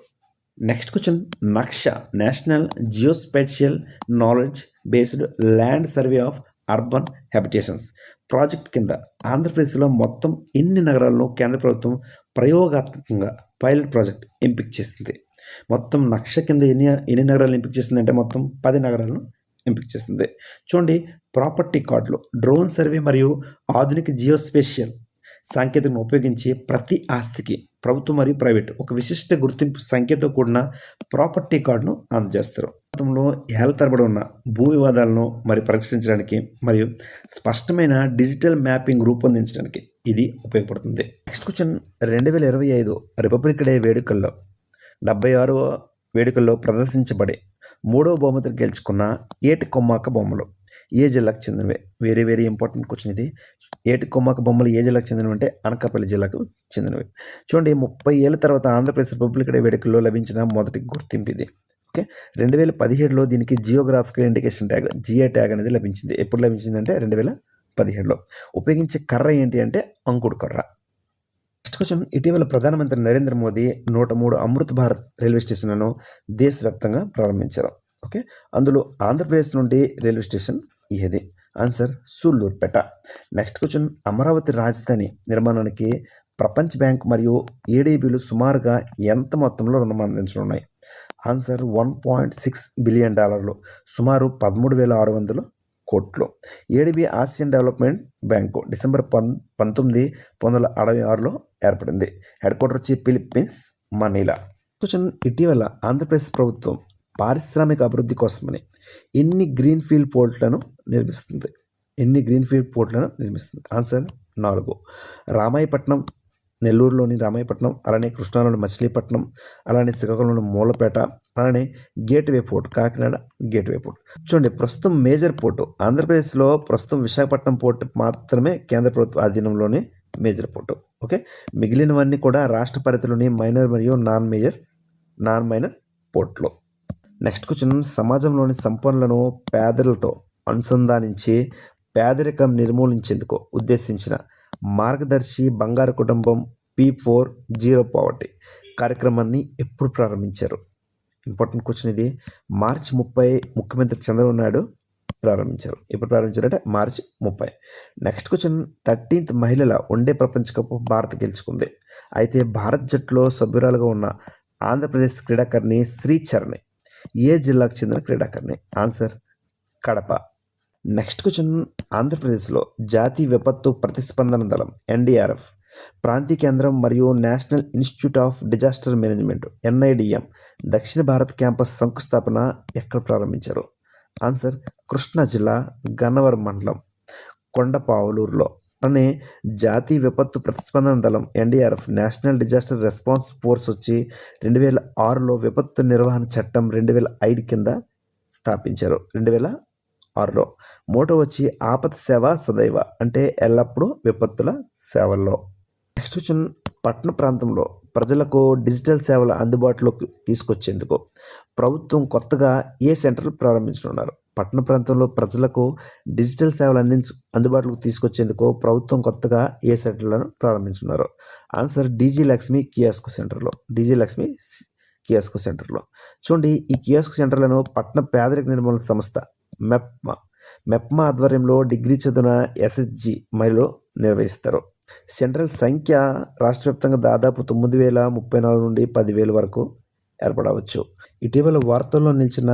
Next question, Naksha national geospatial knowledge based land survey of urban habitations project కింద ఆంధ్రప్రదేశ్లో మొత్తం ఎన్ని నగరాలను కేంద్ర ప్రభుత్వం ప్రయోగాత్మకంగా పైలట్ ప్రాజెక్ట్ ఎంపిక చేసింది? మొత్తం నక్ష కింద ఎన్ని నగరాలను ఎంపిక చేసిందంటే మొత్తం 10 నగరాలను ఎంపిక చేసింది. చూడండి, ప్రాపర్టీ కార్డులు, డ్రోన్ సర్వే మరియు ఆధునిక జియోస్పేషియల్ సాంకేతికను ఉపయోగించి ప్రతి ఆస్తికి ప్రభుత్వం మరియు ప్రైవేట్ ఒక విశిష్ట గుర్తింపు సంఖ్యతో కూడిన ప్రాపర్టీ కార్డును అందజేస్తారు. గతంలో ఏళ్ల తరబడి ఉన్న భూ వివాదాలను పరిష్కరించడానికి మరియు స్పష్టమైన డిజిటల్ మ్యాపింగ్ రూపొందించడానికి ఇది ఉపయోగపడుతుంది. నెక్స్ట్ క్వశ్చన్, 2025 రిపబ్లిక్ డే వేడుకల్లో 76వ వేడుకల్లో ప్రదర్శించబడే 3వ బహుమతిని గెలుచుకున్న ఏటి కొమ్మాక బొమ్మలు ఏ జిల్లాకు చెందినవే? వెరీ వెరీ ఇంపార్టెంట్ క్వశ్చన్ ఇది. ఏటి కొమ్మాక బొమ్మలు ఏ జిల్లాకు చెందినవి అంటే అనకాపల్లి జిల్లాకు చెందినవి. చూడండి, 30 ఏళ్ళ తర్వాత ఆంధ్రప్రదేశ్ రిపబ్లిక్ డే వేడుకల్లో లభించిన మొదటి గుర్తింపు ఇది. ఓకే, 2017లో దీనికి geographical indication tag GI tag అనేది లభించింది. ఎప్పుడు లభించింది అంటే 2017లో. ఉపయోగించే కర్ర ఏంటి అంటే అంకుడు కర్ర. నెక్స్ట్ క్వశ్చన్, ఇటీవల ప్రధానమంత్రి నరేంద్ర మోదీ 103 అమృత్ భారత్ రైల్వే స్టేషన్లను దేశవ్యాప్తంగా ప్రారంభించారు. ఓకే, అందులో ఆంధ్రప్రదేశ్ నుండి రైల్వే స్టేషన్ ఏది? Answer Sullurpeta. Next question, Amaravati రాజధాని నిర్మాణానికి ప్రపంచ బ్యాంక్ మరియు ఏడీబీలు సుమారుగా ఎంత మొత్తంలో రుణం అందించనున్నాయి? ఆన్సర్ $1.6 బిలియన్, సుమారు 13,600 కోట్లు. ADB Asian development bank December 1966లో ఏర్పడింది. హెడ్ క్వార్టర్ వచ్చి ఫిలిప్పీన్స్, మనీలా. క్వశ్చన్, ఇటీవల ఆంధ్రప్రదేశ్ ప్రభుత్వం పారిశ్రామిక అభివృద్ధి కోసమని ఎన్ని గ్రీన్ ఫీల్డ్ పోర్ట్లను నిర్మిస్తుంది? ఆన్సర్ 4. రామాయపట్నం, నెల్లూరులోని రామాయపట్నం, అలానే కృష్ణాలోని మచిలీపట్నం, అలానే శ్రీకాకుళంలోని మూలపేట, అలానే gateway port Kakinada gateway port. చూడండి, ప్రస్తుతం మేజర్ పోర్టు ఆంధ్రప్రదేశ్లో ప్రస్తుతం విశాఖపట్నం పోర్టు మాత్రమే కేంద్ర ప్రభుత్వ ఆధీనంలోని మేజర్ పోర్టు. ఓకే, మిగిలినవన్నీ కూడా రాష్ట్ర పరిధిలోని మైనర్ మరియు నాన్ మైనర్ పోర్టులు. నెక్స్ట్ క్వశ్చన్, సమాజంలోని సంపన్నులను పేదలతో అనుసంధానించి పేదరికం నిర్మూలించేందుకు ఉద్దేశించిన మార్గదర్శి బంగారు కుటుంబం P4 జీరో పావర్టీ కార్యక్రమాన్ని ఎప్పుడు ప్రారంభించారు? ఇంపార్టెంట్ క్వశ్చన్ ఇది. మార్చి 30 ముఖ్యమంత్రి చంద్రబాబు నాయుడు ప్రారంభించారు. ఎప్పుడు ప్రారంభించారంటే మార్చి 30. నెక్స్ట్ క్వశ్చన్, 13th మహిళల వన్డే ప్రపంచ కప్ భారత్ గెలుచుకుంది. అయితే భారత్ జట్టులో సభ్యురాలుగా ఉన్న ఆంధ్రప్రదేశ్ క్రీడాకారిణి శ్రీచరణి ఏ జిల్లాకు చెందిన క్రీడాకారిణి? ఆన్సర్ కడప. నెక్స్ట్ క్వశ్చన్, ఆంధ్రప్రదేశ్లో జాతీయ విపత్తు ప్రతిస్పందన దళం NDRF ప్రాంతీయ కేంద్రం మరియు national institute of disaster management NIDM దక్షిణ భారత్ క్యాంపస్ శంకుస్థాపన ఎక్కడ ప్రారంభించారు? ఆన్సర్ కృష్ణా జిల్లా గన్నవరం మండలం కొండపావులూరులో. అనే జాతీయ విపత్తు ప్రతిస్పందన దళం NDRF national disaster response force వచ్చి 2006లో విపత్తు నిర్వహణ చట్టం 2005 కింద స్థాపించారు. 2006లో. మోటో వచ్చి ఆపత్ సేవ సదైవ అంటే ఎల్లప్పుడూ విపత్తుల సేవల్లో. నెక్స్ట్ క్వశ్చన్, పట్టణ ప్రాంతంలో ప్రజలకు డిజిటల్ సేవలు అందుబాటులోకి తీసుకొచ్చేందుకు ప్రభుత్వం కొత్తగా ఏ సెంటర్లు ప్రారంభించనున్నారు? పట్టణ ప్రాంతంలో ప్రజలకు డిజిటల్ సేవలు అందుబాటులోకి తీసుకొచ్చేందుకు ప్రభుత్వం కొత్తగా ఏ సెంటర్లను ప్రారంభించున్నారు? ఆన్సర్ డీజీ లక్ష్మి కియాస్క్ సెంటర్లో. చూడండి, ఈ కియాస్క్ సెంటర్లను పట్టణ పేదరిక నిర్మూలన సంస్థ మెప్మా ఆధ్వర్యంలో డిగ్రీ చదివిన SHG మహిళలు నిర్వహిస్తారు. సెంట్రల్ సంఖ్య రాష్ట్ర వ్యాప్తంగా దాదాపు 9,034 నుండి 10,000 వరకు ఏర్పడవచ్చు. ఇటీవల వార్తల్లో నిలిచిన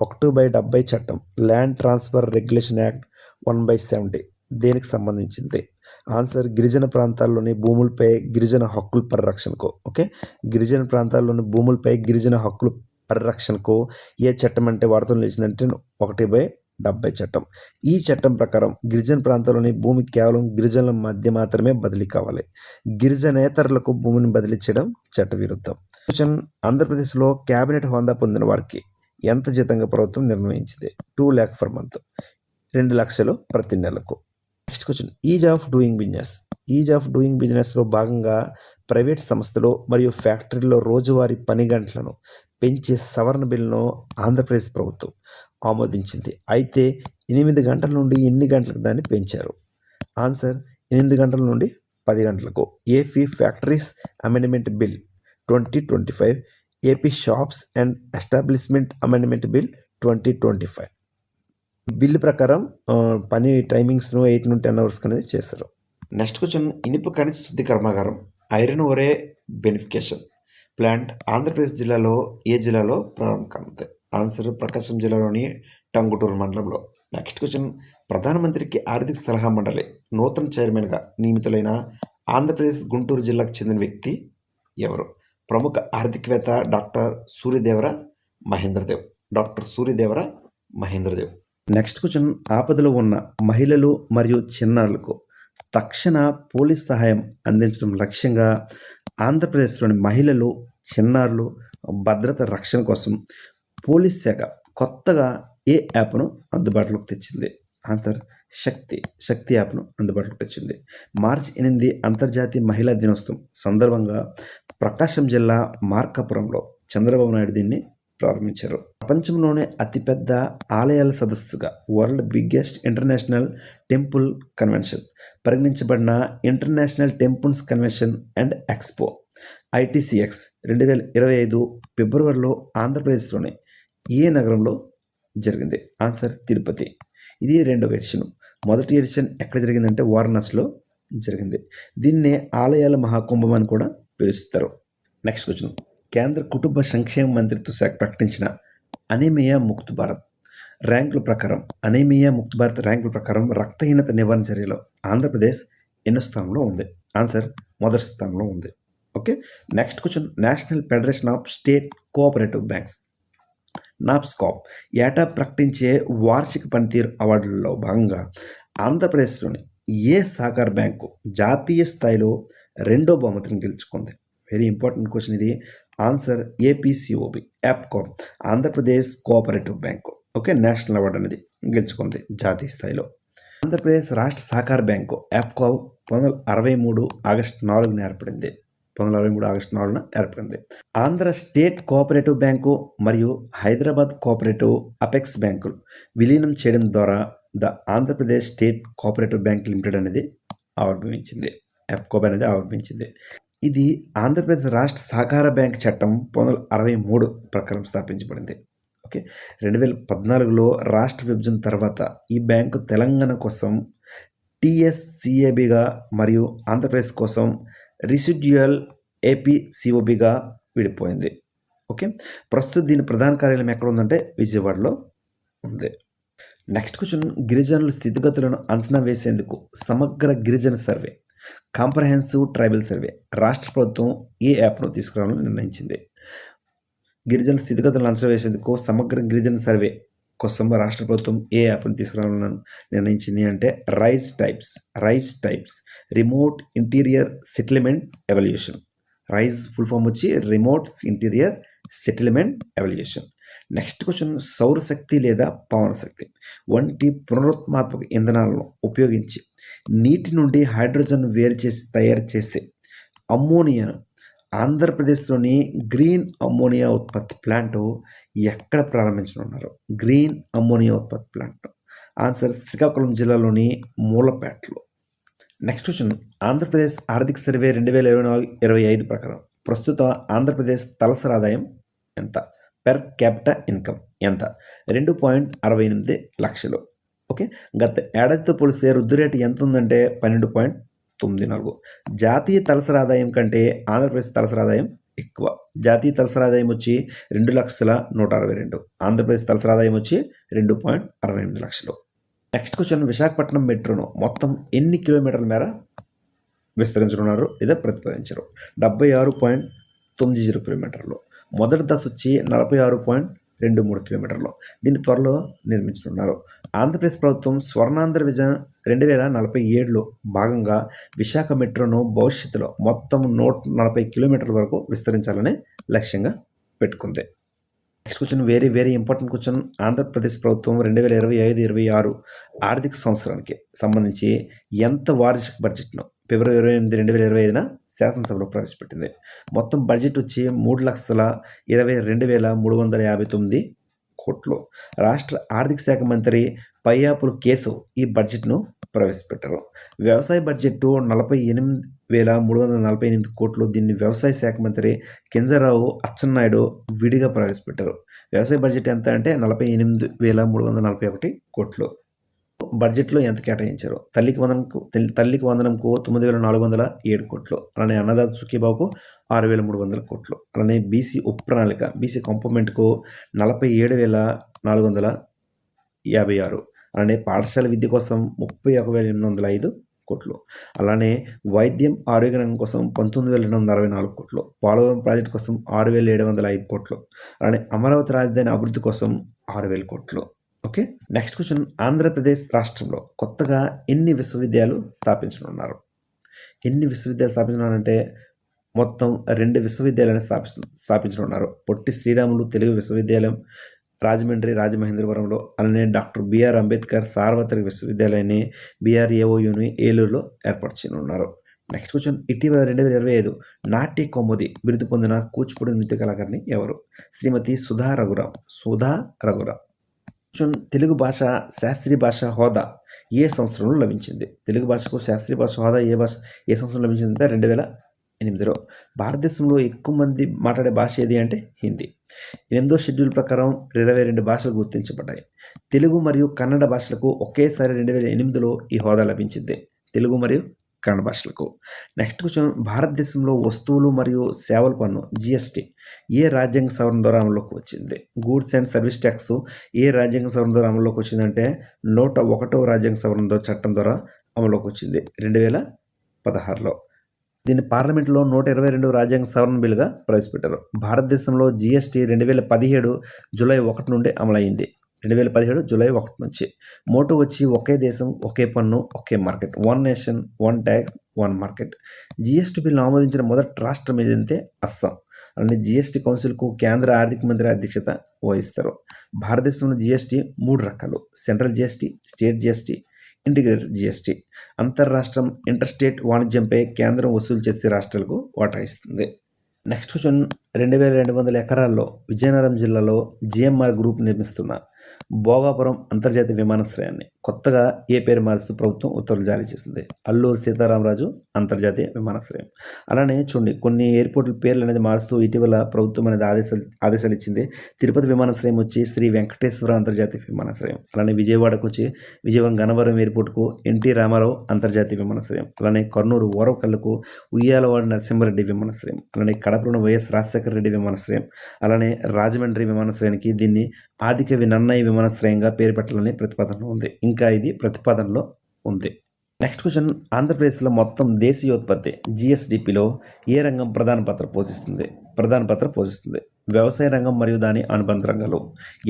1/70 చట్టం ల్యాండ్ ట్రాన్స్ఫర్ రెగ్యులేషన్ యాక్ట్ 1/70 దేనికి సంబంధించింది? ఆన్సర్ గిరిజన ప్రాంతాల్లోని భూములపై గిరిజన హక్కుల పరిరక్షణకు. ఓకే, గిరిజన ప్రాంతాల్లోని భూములపై గిరిజన హక్కుల పరిరక్షణకు ఏ చట్టం అంటే వార్తలు నిలిచిందంటే 70 చట్టం. ఈ చట్టం ప్రకారం గిరిజన ప్రాంతాల్లోని భూమి కేవలం గిరిజనుల మధ్య మాత్రమే బదిలీ కావాలి. గిరిజనేతరులకు భూమిని బదిలీ చేయడం చట్టవిరుద్ధం. ఆంధ్రప్రదేశ్లో క్యాబినెట్ హోదా పొందిన వారికి ఎంత జీతంగా ప్రభుత్వం నిర్ణయించింది? 2 lakh per month, 2 లక్షలు ప్రతి నెలకు. Next question, is of doing business. Is of doing బిజినెస్లో భాగంగా ప్రైవేట్ సంస్థలు మరియు ఫ్యాక్టరీల్లో రోజువారీ పని గంటలను పెంచే సవరణ బిల్లును ఆంధ్రప్రదేశ్ ప్రభుత్వం ఆమోదించింది. అయితే 8 గంటల నుండి ఎన్ని గంటలకు దాన్ని పెంచారు? ఆన్సర్ 8 గంటల నుండి 10 గంటలకు. AP factories amendment bill 2025, AP shops and establishment amendment bill 2025. Bill ప్రకారం పని టైమింగ్స్ను 8 నుండి 10 అవర్స్ అనేది చేస్తారు. నెక్స్ట్ క్వశ్చన్, ఇనుప ఖనిజ శుద్ధి కర్మాగారం ఐరన్ ఓరే బెనిఫికేషన్ ప్లాంట్ ఆంధ్రప్రదేశ్ జిల్లాలో ఏ జిల్లాలో ప్రారంభం కానుంది? ఆన్సర్ ప్రకాశం జిల్లాలోని టంగుటూరు మండలంలో. నెక్స్ట్ క్వశ్చన్, ప్రధానమంత్రికి ఆర్థిక సలహా మండలి నూతన చైర్మన్గా నియమితులైన ఆంధ్రప్రదేశ్ గుంటూరు జిల్లాకు చెందిన వ్యక్తి ఎవరు? ప్రముఖ ఆర్థికవేత్త doctor Suryadevara Mahendra Dev. Doctor Suryadevara Mahendra Dev. Next question, ఆపదలో ఉన్న మహిళలు మరియు చిన్నారులకు తక్షణ పోలీస్ సహాయం అందించడం లక్ష్యంగా ఆంధ్రప్రదేశ్లోని మహిళలు, చిన్నారులు భద్రత రక్షణ కోసం పోలీస్ శాఖ కొత్తగా ఏ యాప్ను అందుబాటులోకి తెచ్చింది? ఆన్సర్ శక్తి యాప్ను అందుబాటులోకి తెచ్చింది. మార్చి 8 అంతర్జాతీయ మహిళా దినోత్సవం సందర్భంగా ప్రకాశం జిల్లా మార్కాపురంలో చంద్రబాబు నాయుడు దీన్ని ప్రారంభించారు. ప్రపంచంలోనే అతిపెద్ద ఆలయాల సదస్సుగా world biggest international temple convention పరిగణించబడిన international temples convention and expo ITCX 2025 ఫిబ్రవరిలో ఆంధ్రప్రదేశ్లోని ఏ నగరంలో జరిగింది? ఆన్సర్ తిరుపతి. ఇది రెండవ ఎడిషన్. మొదటి ఎడిషన్ ఎక్కడ జరిగిందంటే వారణాసిలో జరిగింది. దీన్నే ఆలయాల మహాకుంభం అని కూడా పిలుస్తారు. నెక్స్ట్ క్వశ్చన్, కేంద్ర కుటుంబ సంక్షేమ మంత్రిత్వ శాఖ ప్రకటించిన అనీమియా ముక్త్ భారత్ ర్యాంకుల ప్రకారం రక్తహీనత నివారణ చర్యలో ఆంధ్రప్రదేశ్ ఎన్నో స్థానంలో ఉంది? ఆన్సర్ మొదటి స్థానంలో ఉంది. Okay. Next question, national federation of state cooperative banks NAFSCOB ఏటా ప్రకటించే వార్షిక పనితీరు అవార్డులలో భాగంగా ఆంధ్రప్రదేశ్లోని ఏ సహకార బ్యాంకు జాతీయ స్థాయిలో 2వ బహుమతిని గెలుచుకుంది? వెరీ ఇంపార్టెంట్ క్వశ్చన్ ఇది. Answer APCOB APCOB Andhra Pradesh cooperative bank. Okay, national award అనేది గెలుచుకుంది జాతీయ స్థాయిలో. ఆంధ్రప్రదేశ్ రాష్ట్ర సహకార బ్యాంకు యాప్కాప్ 1963 ఆగస్టు 4న ఏర్పడింది. 1963 ఆగస్టు 4న ఏర్పడింది. ఆంధ్ర స్టేట్ కోఆపరేటివ్ బ్యాంకు మరియు హైదరాబాద్ కోఆపరేటివ్ అపెక్స్ బ్యాంకులు విలీనం చేయడం ద్వారా the Andhra Pradesh state cooperative bank limited అనేది ఆవిర్భవించింది. యాప్కాప్ అనేది ఆవిర్భవించింది. ఇది ఆంధ్రప్రదేశ్ రాష్ట్ర సహకార బ్యాంక్ చట్టం 1963 ప్రకారం స్థాపించబడింది. ఓకే, 2014లో రాష్ట్ర విభజన తర్వాత ఈ బ్యాంకు తెలంగాణ కోసం TSCABగా మరియు ఆంధ్రప్రదేశ్ కోసం రెసిడ్యుయల్ APCOBగా విడిపోయింది. ఓకే, ప్రస్తుతం దీని ప్రధాన కార్యాలయం ఎక్కడ ఉందంటే విజయవాడలో ఉంది. నెక్స్ట్ క్వశ్చన్, గిరిజనుల స్థితిగతులను అంచనా వేసేందుకు సమగ్ర గిరిజన సర్వే కాంప్రహెన్సివ్ ట్రైబల్ సర్వే రాష్ట్ర ప్రభుత్వం ఏ యాప్ను తీసుకురావాలని నిర్ణయించింది? గిరిజన స్థితిగతులను అంచనా వేసేందుకు సమగ్ర గిరిజన సర్వే కోసం రాష్ట్ర ప్రభుత్వం ఏ యాప్ను తీసుకురావాలని నిర్ణయించింది అంటే rise types remote interior settlement evaluation. Rise full form వచ్చి remote interior settlement evaluation. Next question, సౌరశక్తి లేదా పవన శక్తి వంటి పునరుత్పాదక ఇంధనాలను ఉపయోగించి నీటి నుండి హైడ్రోజన్ వేరు చేసి తయారు చేసే అమ్మోనియాను ఆంధ్రప్రదేశ్లోని గ్రీన్ అమ్మోనియా ఉత్పత్తి ప్లాంట్ ఎక్కడ ప్రారంభించనున్నారు? గ్రీన్ అమ్మోనియా ఉత్పత్తి ప్లాంట్. ఆన్సర్ శ్రీకాకుళం జిల్లాలోని మూలపేటలో. నెక్స్ట్ క్వశ్చన్, ఆంధ్రప్రదేశ్ ఆర్థిక సర్వే 2024-25 ప్రకారం ప్రస్తుత ఆంధ్రప్రదేశ్ తలసరి ఆదాయం ఎంత? పెర్ క్యాపిటా ఇన్కమ్ ఎంత? 2.68 లక్షలు. ఓకే, గత ఏడాదితో పోలిస్తే వృద్ధి రేటు ఎంత ఉందంటే 12.94. జాతీయ తలసరి ఆదాయం కంటే ఆంధ్రప్రదేశ్ తలసరి ఆదాయం ఎక్కువ. జాతీయ తలసరి ఆదాయం వచ్చి 2,162,000. ఆంధ్రప్రదేశ్ తలసరి ఆదాయం వచ్చి 2.68 లక్షలు. నెక్స్ట్ క్వశ్చన్, విశాఖపట్నం మెట్రోను మొత్తం ఎన్ని కిలోమీటర్ల మేర విస్తరించనున్నారు లేదా ప్రతిపాదించారు? 76.90 కిలోమీటర్లు. మొదటి దశ వచ్చి 46.9 23 కిలోమీటర్లు. దీన్ని త్వరలో నిర్మించనున్నారు. ఆంధ్రప్రదేశ్ ప్రభుత్వం స్వర్ణాంధ్ర విజన్ 2047లో భాగంగా విశాఖ మెట్రోను భవిష్యత్తులో మొత్తం 140 కిలోమీటర్ల వరకు విస్తరించాలని లక్ష్యంగా పెట్టుకుంది. Next question very important question. Andhra Pradesh ప్రభుత్వం 2025-26 ఆర్థిక సంవత్సరానికి సంబంధించి ఎంత వార్షిక బడ్జెట్ను ఫిబ్రవరి 28, 2025న శాసనసభలో ప్రవేశపెట్టింది. మొత్తం బడ్జెట్ వచ్చి 3,22,359 కోట్లు. రాష్ట్ర ఆర్థిక శాఖ మంత్రి పయ్యాపుల కేశవ్ ఈ బడ్జెట్ను ప్రవేశపెట్టారు. వ్యవసాయ బడ్జెట్ 48,348 కోట్లు. దీన్ని వ్యవసాయ శాఖ మంత్రి కింజరాపు అచ్చెన్నాయుడు విడిగా ప్రవేశపెట్టారు. వ్యవసాయ బడ్జెట్ ఎంత అంటే 48,341 కోట్లు. బడ్జెట్లో ఎంత కేటాయించారు? తల్లికి వందనంకు 9,407 కోట్లు. అలానే అన్నదాత సుఖీబాబుకు 6,300 కోట్లు. అలానే బీసీ ఉపప్రణాళిక బీసీ కాంపోనెంట్కు 47,456. అలానే పాఠశాల విద్య కోసం 31,805 కోట్లు. అలానే వైద్యం ఆరోగ్య రంగం కోసం 19,264 కోట్లు. పోలవరం ప్రాజెక్టు కోసం 6,705 కోట్లు. అలానే అమరావతి రాజధాని అభివృద్ధి కోసం 6,000 కోట్లు. Okay, next question. ఆంధ్రప్రదేశ్ రాష్ట్రంలో కొత్తగా ఎన్ని విశ్వవిద్యాలయాలు స్థాపించనున్నారు? ఎన్ని విశ్వవిద్యాలయాలు స్థాపించనున్నారంటే మొత్తం 2 విశ్వవిద్యాలయాలను స్థాపించనున్నారు. పొట్టి శ్రీరాములు తెలుగు విశ్వవిద్యాలయం రాజమండ్రి రాజమహేంద్రవరంలో, అలానే డాక్టర్ బిఆర్ అంబేద్కర్ సార్వత్రిక విశ్వవిద్యాలయాన్ని BRAOUని ఏలూరులో ఏర్పాటు చేయనున్నారు. Next question. ఇటీవల 2025 నాట్య కౌముది బిరుదు పొందిన కూచిపూడి నృత్య కళాకారిణి ఎవరు? శ్రీమతి సుధా రఘురాం. తెలుగు భాష శాస్త్రీయ భాష హోదా ఏ సంవత్సరంలో లభించింది? తెలుగు భాషకు శాస్త్రీయ భాష హోదా ఏ సంవత్సరంలో లభించిందంటే 2008లో. భారతదేశంలో ఎక్కువ మంది మాట్లాడే భాష ఏది అంటే హిందీ. 8వ షెడ్యూల్ ప్రకారం 22 భాషలు గుర్తించబడ్డాయి. తెలుగు మరియు కన్నడ భాషలకు ఒకేసారి 2008లో ఈ హోదా లభించింది. తెలుగు మరియు కన్నడ భాషలకు. Next question. భారతదేశంలో వస్తువులు మరియు సేవల పన్ను GST ఏ రాజ్యాంగ సవరణ ద్వారా అమల్లోకి వచ్చింది? గూడ్స్ అండ్ సర్వీస్ ట్యాక్స్ ఏ రాజ్యాంగ సవరణ ద్వారా అమల్లోకి వచ్చిందంటే 101వ రాజ్యాంగ సవరణ చట్టం ద్వారా అమల్లోకి వచ్చింది 2016లో. దీన్ని పార్లమెంట్లో 122వ రాజ్యాంగ సవరణ బిల్లుగా ప్రవేశపెట్టారు. భారతదేశంలో GST 2017 జూలై 1 నుండి అమలైంది. 2017 జూలై 1 నుంచి. మోటో వచ్చి ఒకే దేశం ఒకే పన్ను ఒకే market, 1 nation 1 tax 1 market. GST bill ఆమోదించిన మొదటి రాష్ట్రం ఏదంటే అస్సాం. అలానే GST కౌన్సిల్కు కేంద్ర ఆర్థిక మంత్రి అధ్యక్షత వహిస్తారు. భారతదేశంలో GST 3 రకాలు: central GST, state GST, integrated GST. అంతర్రాష్ట్రం ఇంటర్స్టేట్ వాణిజ్యంపై కేంద్రం వసూలు చేసే రాష్ట్రాలకు వాటా ఇస్తుంది. Next question. 2,200 ఎకరాల్లో విజయనగరం జిల్లాలో GMR గ్రూప్ నిర్మిస్తున్న భోగాపురం అంతర్జాతీయ విమానాశ్రయాన్ని కొత్తగా ఏ పేరు మారుస్తూ ప్రభుత్వం ఉత్తర్వులు జారీ చేసింది? అల్లూరు సీతారామరాజు అంతర్జాతీయ విమానాశ్రయం. అలానే చూడండి, కొన్ని ఎయిర్పోర్ట్ల పేర్లు అనేది మారుస్తూ ఇటీవల ప్రభుత్వం అనేది ఆదేశాలు ఇచ్చింది. తిరుపతి విమానాశ్రయం వచ్చి శ్రీ వెంకటేశ్వర అంతర్జాతీయ విమానాశ్రయం. అలానే విజయవాడకు వచ్చి విజయవాడ గన్నవరం ఎయిర్పోర్ట్కు NT రామారావు అంతర్జాతీయ విమానాశ్రయం. అలానే కర్నూలు ఓరవకల్లుకు ఉయ్యాలవాడ నరసింహారెడ్డి విమానాశ్రయం. అలానే కడపలోని వైఎస్ రాజశేఖర రెడ్డి విమానాశ్రయం. అలానే రాజమండ్రి విమానాశ్రయానికి దీన్ని ఆదికవి నన్నయ్య విమానాశ్రయంగా పేరు పెట్టాలని ప్రతిపాదనలో ఉంది. ఇంకా ఇది ప్రతిపాదనలో ఉంది. Next question. ఆంధ్రప్రదేశ్లో మొత్తం దేశీయోత్పత్తి GSDPలో ఏ రంగం ప్రధాన పాత్ర పోషిస్తుంది? వ్యవసాయ రంగం మరియు దాని అనుబంధ రంగాలు.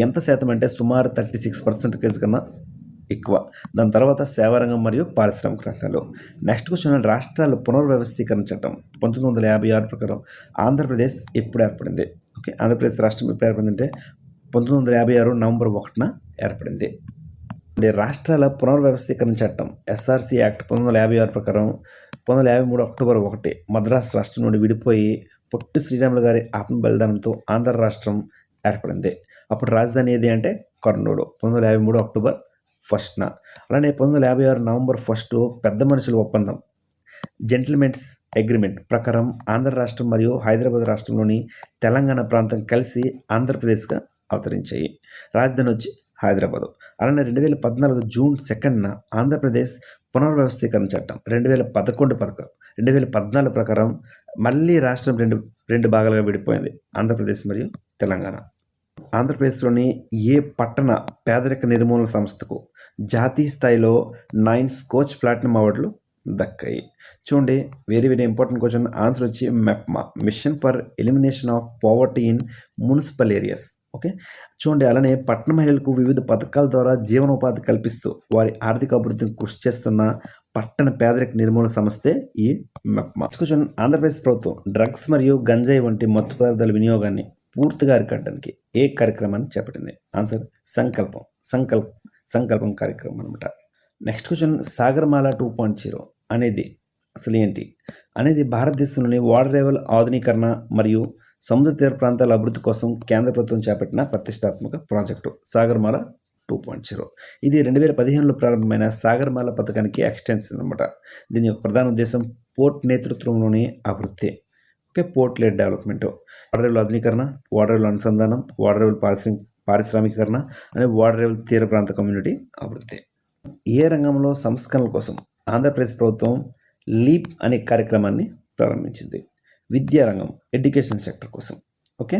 ఎంత శాతం అంటే సుమారు 36% కన్నా ఎక్కువ. దాని తర్వాత సేవారంగం మరియు పారిశ్రామిక రంగాలు. Next question. రాష్ట్రాల పునర్వ్యవస్థీకరణ చట్టం 1956 ప్రకారం ఆంధ్రప్రదేశ్ ఎప్పుడు ఏర్పడింది? ఓకే, ఆంధ్రప్రదేశ్ రాష్ట్రం ఎప్పుడు ఏర్పడిందంటే 1956 నవంబర్ 1న ఏర్పడింది. రాష్ట్రాల పునర్వ్యవస్థీకరణ చట్టం SRC యాక్ట్ 1956 ప్రకారం 1953 అక్టోబర్ 1 మద్రాసు రాష్ట్రం నుండి విడిపోయి పొట్టి శ్రీరాములు గారి ఆత్మ బలిదానంతో ఆంధ్ర రాష్ట్రం ఏర్పడింది. అప్పుడు రాజధాని ఏది అంటే కర్నూలు. 1953 అక్టోబర్ 1న. అలానే 1956 నవంబర్ 1 పెద్ద మనుషుల ఒప్పందం జెంటిల్మెన్స్ అగ్రిమెంట్ ప్రకారం ఆంధ్ర రాష్ట్రం మరియు హైదరాబాద్ రాష్ట్రంలోని తెలంగాణ ప్రాంతం కలిసి ఆంధ్రప్రదేశ్గా అవతరించాయి. రాజధాని వచ్చి హైదరాబాదు. అలానే 2014 జూన్ 2న ఆంధ్రప్రదేశ్ పునర్వ్యవస్థీకరణ చట్టం 2014 ప్రకారం మళ్ళీ రాష్ట్రం రెండు భాగాలుగా విడిపోయింది, ఆంధ్రప్రదేశ్ మరియు తెలంగాణ. ఆంధ్రప్రదేశ్లోని ఏ పట్టణ పేదరిక నిర్మూలన సంస్థకు జాతీయ స్థాయిలో 9 స్కోచ్ ప్లాటినం అవార్డులు దక్కాయి? చూడండి, వెరీ ఇంపార్టెంట్ క్వశ్చన్. ఆన్సర్ వచ్చి MEPMA, mission for elimination of poverty in municipal areas. Okay, చూడండి. అలానే పట్టణ మహిళలకు వివిధ పథకాల ద్వారా జీవనోపాధి కల్పిస్తూ వారి ఆర్థిక అభివృద్ధిని కృషి చేస్తున్న పట్టణ పేదరిక నిర్మూలన సంస్థే ఈ మెప్మా. చూడండి, ఆంధ్రప్రదేశ్ ప్రభుత్వం డ్రగ్స్ మరియు గంజాయి వంటి మత్తు పదార్థాల వినియోగాన్ని పూర్తిగా అరికట్టడానికి ఏ కార్యక్రమాన్ని చేపట్టింది? ఆన్సర్ సంకల్పం కార్యక్రమం అనమాట. నెక్స్ట్ క్వశ్చన్, సాగర్మాల 2.0 అనేది అసలు ఏంటి అనేది భారతదేశంలోని వాటర్ లెవెల్ ఆధునీకరణ మరియు సముద్ర తీర ప్రాంతాల అభివృద్ధి కోసం కేంద్ర ప్రభుత్వం చేపట్టిన ప్రతిష్టాత్మక ప్రాజెక్టు సాగర్మాల 2.0. ఇది 2015లో ప్రారంభమైన సాగర్మాల పథకానికి ఎక్స్టెన్షన్ అనమాట. దీని యొక్క ప్రధాన ఉద్దేశం పోర్ట్ నేతృత్వంలోని అభివృద్ధి. Okay, port led development, water level ఆధునీకరణ, వాటర్ లెవెల్ అనుసంధానం, వాటర్ లెవెల్ పారిశ్రామికీకరణ అనే వాటర్ లెవెల్ తీర ప్రాంత కమ్యూనిటీ అభివృద్ధి. ఏ రంగంలో సంస్కరణల కోసం ఆంధ్రప్రదేశ్ ప్రభుత్వం లీప్ అనే కార్యక్రమాన్ని ప్రారంభించింది? విద్యారంగం, ఎడ్యుకేషన్ సెక్టర్ కోసం. ఓకే,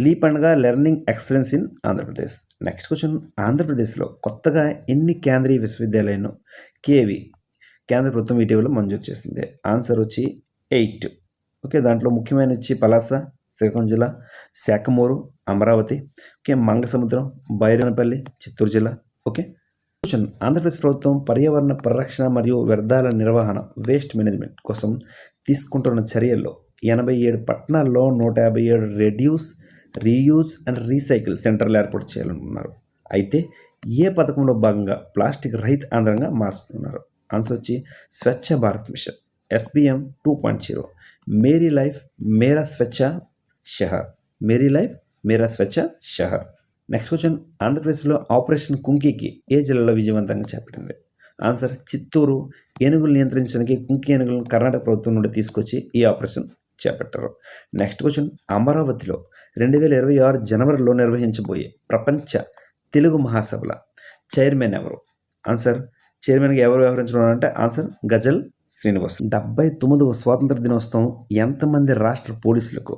లీప్ అనగా learning excellence in Andhra Pradesh. Next question, ఆంధ్రప్రదేశ్లో కొత్తగా ఎన్ని కేంద్రీయ విశ్వవిద్యాలయాలను కేంద్ర ప్రభుత్వం ఇటీవల మంజూరు చేసింది? ఆన్సర్ వచ్చి 8. ఓకే, దాంట్లో ముఖ్యమైన వచ్చి పలాస, శ్రీకాకుళం జిల్లా, శాఖమూరు, అమరావతి, ఓకే, మంగసముద్రం, బైరనపల్లి, చిత్తూరు జిల్లా. ఓకే, క్వశ్చన్, ఆంధ్రప్రదేశ్ ప్రభుత్వం పర్యావరణ పరిరక్షణ మరియు వ్యర్థాల నిర్వహణ వేస్ట్ మేనేజ్మెంట్ కోసం తీసుకుంటున్న చర్యల్లో 87 పట్టణాల్లో 157 రెడ్యూస్, రీయూజ్ అండ్ రీసైకిల్ సెంటర్లు ఏర్పాటు చేయాలనుకున్నారు. అయితే ఏ పథకంలో భాగంగా ప్లాస్టిక్ రహిత ఆంధ్రంగా మార్చుతున్నారు? ఆన్సర్ వచ్చి Swachh Bharat mission SBM 2.0. Meri life Mera Swachh Shehar, Meri life Mera Swachh Shehar. Next question, ఆంధ్రప్రదేశ్లో ఆపరేషన్ కుంకీకి ఏ జిల్లాలో విజయవంతంగా చేపట్టింది? ఆన్సర్ చిత్తూరు. ఏనుగులు నియంత్రించడానికి కుంకి ఏనుగులను కర్ణాటక ప్రభుత్వం నుండి తీసుకొచ్చి ఈ ఆపరేషన్ చేపట్టారు. నెక్స్ట్ క్వశ్చన్, అమరావతిలో 2026 జనవరిలో నిర్వహించబోయే ప్రపంచ తెలుగు మహాసభల చైర్మన్ ఎవరు? ఆన్సర్, చైర్మన్గా ఎవరు వ్యవహరించడం అంటే ఆన్సర్ గజల్ శ్రీనివాస్. 79వ స్వాతంత్ర దినోత్సవం ఎంతమంది రాష్ట్ర పోలీసులకు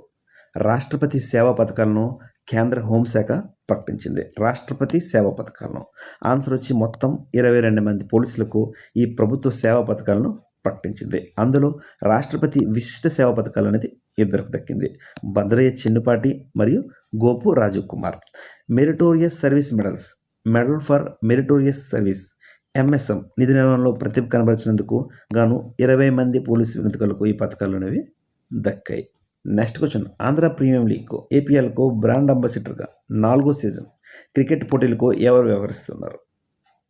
రాష్ట్రపతి సేవా పథకాలను కేంద్ర హోంశాఖ ప్రకటించింది? రాష్ట్రపతి సేవా పథకాలను. ఆన్సర్ వచ్చి మొత్తం 22 మంది పోలీసులకు ఈ ప్రభుత్వ సేవా పథకాలను ప్రకటించింది. అందులో రాష్ట్రపతి విశిష్ట సేవా పథకాలు అనేది 2కు దక్కింది, భద్రయ్య చిన్నుపాటి మరియు Gopu Rajiv Kumar. Meritorious service medal for meritorious service MSM నిధి నిర్వహణలో ప్రతిభ కనబరిచినందుకు గాను 20 మంది పోలీసు వినతికులకు ఈ పథకాలు అనేవి దక్కాయి. నెక్స్ట్ క్వశ్చన్, ఆంధ్ర ప్రీమియం లీగ్కు APLకు బ్రాండ్ అంబాసిడర్గా 4వ సీజన్ క్రికెట్ పోటీలకు ఎవరు వ్యవహరిస్తున్నారు?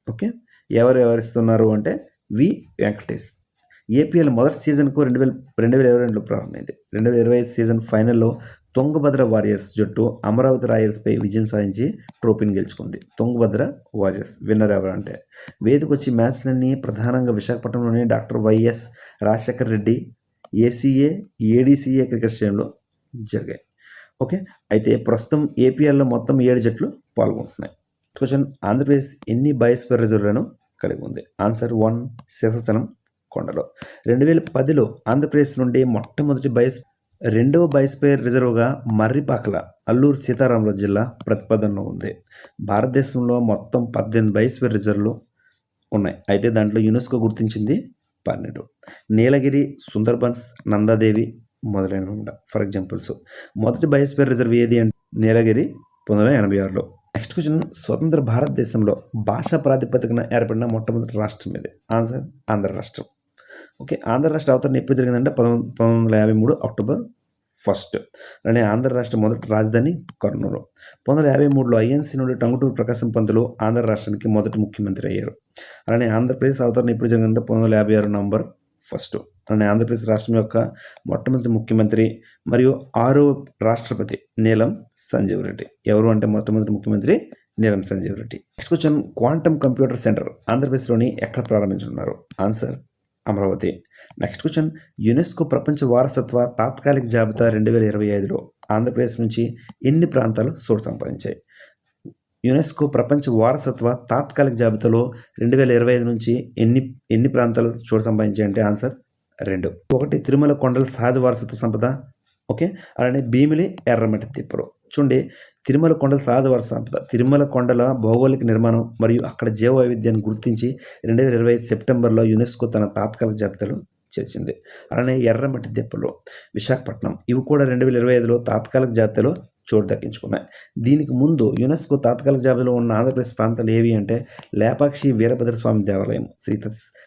ఓకే, ఎవరు వ్యవహరిస్తున్నారు అంటే వి వెంకటేష్. APL మొదటి సీజన్కు 2022లో ప్రారంభమైంది. 2025 సీజన్ ఫైనల్లో తుంగభద్ర వారియర్స్ జట్టు అమరావతి రాయల్స్పై విజయం సాధించి ట్రోఫీని గెలుచుకుంది. తుంగభద్ర వారియర్స్ విన్నర్ ఎవరు అంటే వేదిక వచ్చి మ్యాచ్లన్నీ ప్రధానంగా విశాఖపట్నంలోని doctor YS Rajasekhara Reddy ACA ADCA cricket స్టేడియంలో జరిగాయి. ఓకే, అయితే ప్రస్తుతం APLలో మొత్తం 7 జట్లు పాల్గొంటున్నాయి. క్వశ్చన్, ఆంధ్రప్రదేశ్ ఎన్ని బయోస్ఫియర్ రిజర్వ్లను కలిగి ఉంది? ఆన్సర్ 1 శేషాచలం కొండలో. 2010లో ఆంధ్రప్రదేశ్ నుండి మొట్టమొదటి రెండవ బయోస్ఫియర్ రిజర్వ్గా మర్రిపాకల అల్లూరు సీతారామరాజు జిల్లా ప్రతిపాదనలో ఉంది. భారతదేశంలో మొత్తం 18 బయోస్ఫియర్ రిజర్వ్లు ఉన్నాయి. అయితే దాంట్లో యునెస్కో గుర్తించింది 12. నీలగిరి, సుందర్బన్స్, నందాదేవి మొదలైనవి ఫర్ ఎగ్జాంపుల్స్. మొదటి బయోస్ఫియర్ రిజర్వ్ ఏది అంటే నీలగిరి 1986లో. నెక్స్ట్ క్వశ్చన్, స్వతంత్ర భారతదేశంలో భాషా ప్రాతిపదికన ఏర్పడిన మొట్టమొదటి రాష్ట్రం ఇది? ఆన్సర్ ఆంధ్ర రాష్ట్రం. ఓకే, ఆంధ్ర రాష్ట్ర అవతరణ ఎప్పుడు జరిగిందంటే 1953 అక్టోబర్ 1. అలానే ఆంధ్ర రాష్ట్ర మొదటి రాజధాని కర్నూలు. 1953లో INC నుండి టంగుటూరు ప్రకాశం పంతులు ఆంధ్ర రాష్ట్రానికి మొదటి ముఖ్యమంత్రి అయ్యారు. అలానే ఆంధ్రప్రదేశ్ అవతరణ ఎప్పుడు జరిగిందంటే 1956 నవంబర్ 1. అలానే ఆంధ్రప్రదేశ్ రాష్ట్రం యొక్క మొట్టమొదటి ముఖ్యమంత్రి మరియు 6వ రాష్ట్రపతి నీలం సంజీవ్ రెడ్డి. ఎవరు అంటే మొట్టమొదటి ముఖ్యమంత్రి Neelam Sanjiva Reddy. Next question, quantum computer centre ఆంధ్రప్రదేశ్లోని ఎక్కడ ప్రారంభించనున్నారు? Answer Amaravati. Next question, UNESCO ప్రపంచ వారసత్వ తాత్కాలిక జాబితా 2025లో ఆంధ్రప్రదేశ్ నుంచి ఎన్ని ప్రాంతాలు చోటు సంపాదించాయి? యునెస్కో ప్రపంచ వారసత్వ తాత్కాలిక జాబితాలో 2025 నుంచి ఎన్ని ప్రాంతాలు చోటు సంపాదించాయి అంటే ఆన్సర్ 2. 1 తిరుమల కొండల సహజ వారసత్వ సంపద. ఓకే, అలానే భీమిలి ఎర్రమట్టి తిప్పలు. చూడండి, తిరుమల కొండల సహజ వారసత్వ సంపద, తిరుమల కొండల భౌగోళిక నిర్మాణం మరియు అక్కడ జీవ వైవిధ్యాన్ని గుర్తించి 2025 సెప్టెంబర్లో యునెస్కో తన తాత్కాలిక జాబితాలో చేర్చింది. అలానే ఎర్రమట్టి దెప్పలు విశాఖపట్నం, ఇవి కూడా 2025లో తాత్కాలిక జాబితాలో చోటు దక్కించుకున్నాయి. దీనికి ముందు యునెస్కో తాత్కాలిక జాబితాలో ఉన్న ఆంధ్రప్రదేశ్ ప్రాంతాలు ఏవి అంటే లేపాక్షి వీరభద్రస్వామి దేవాలయం,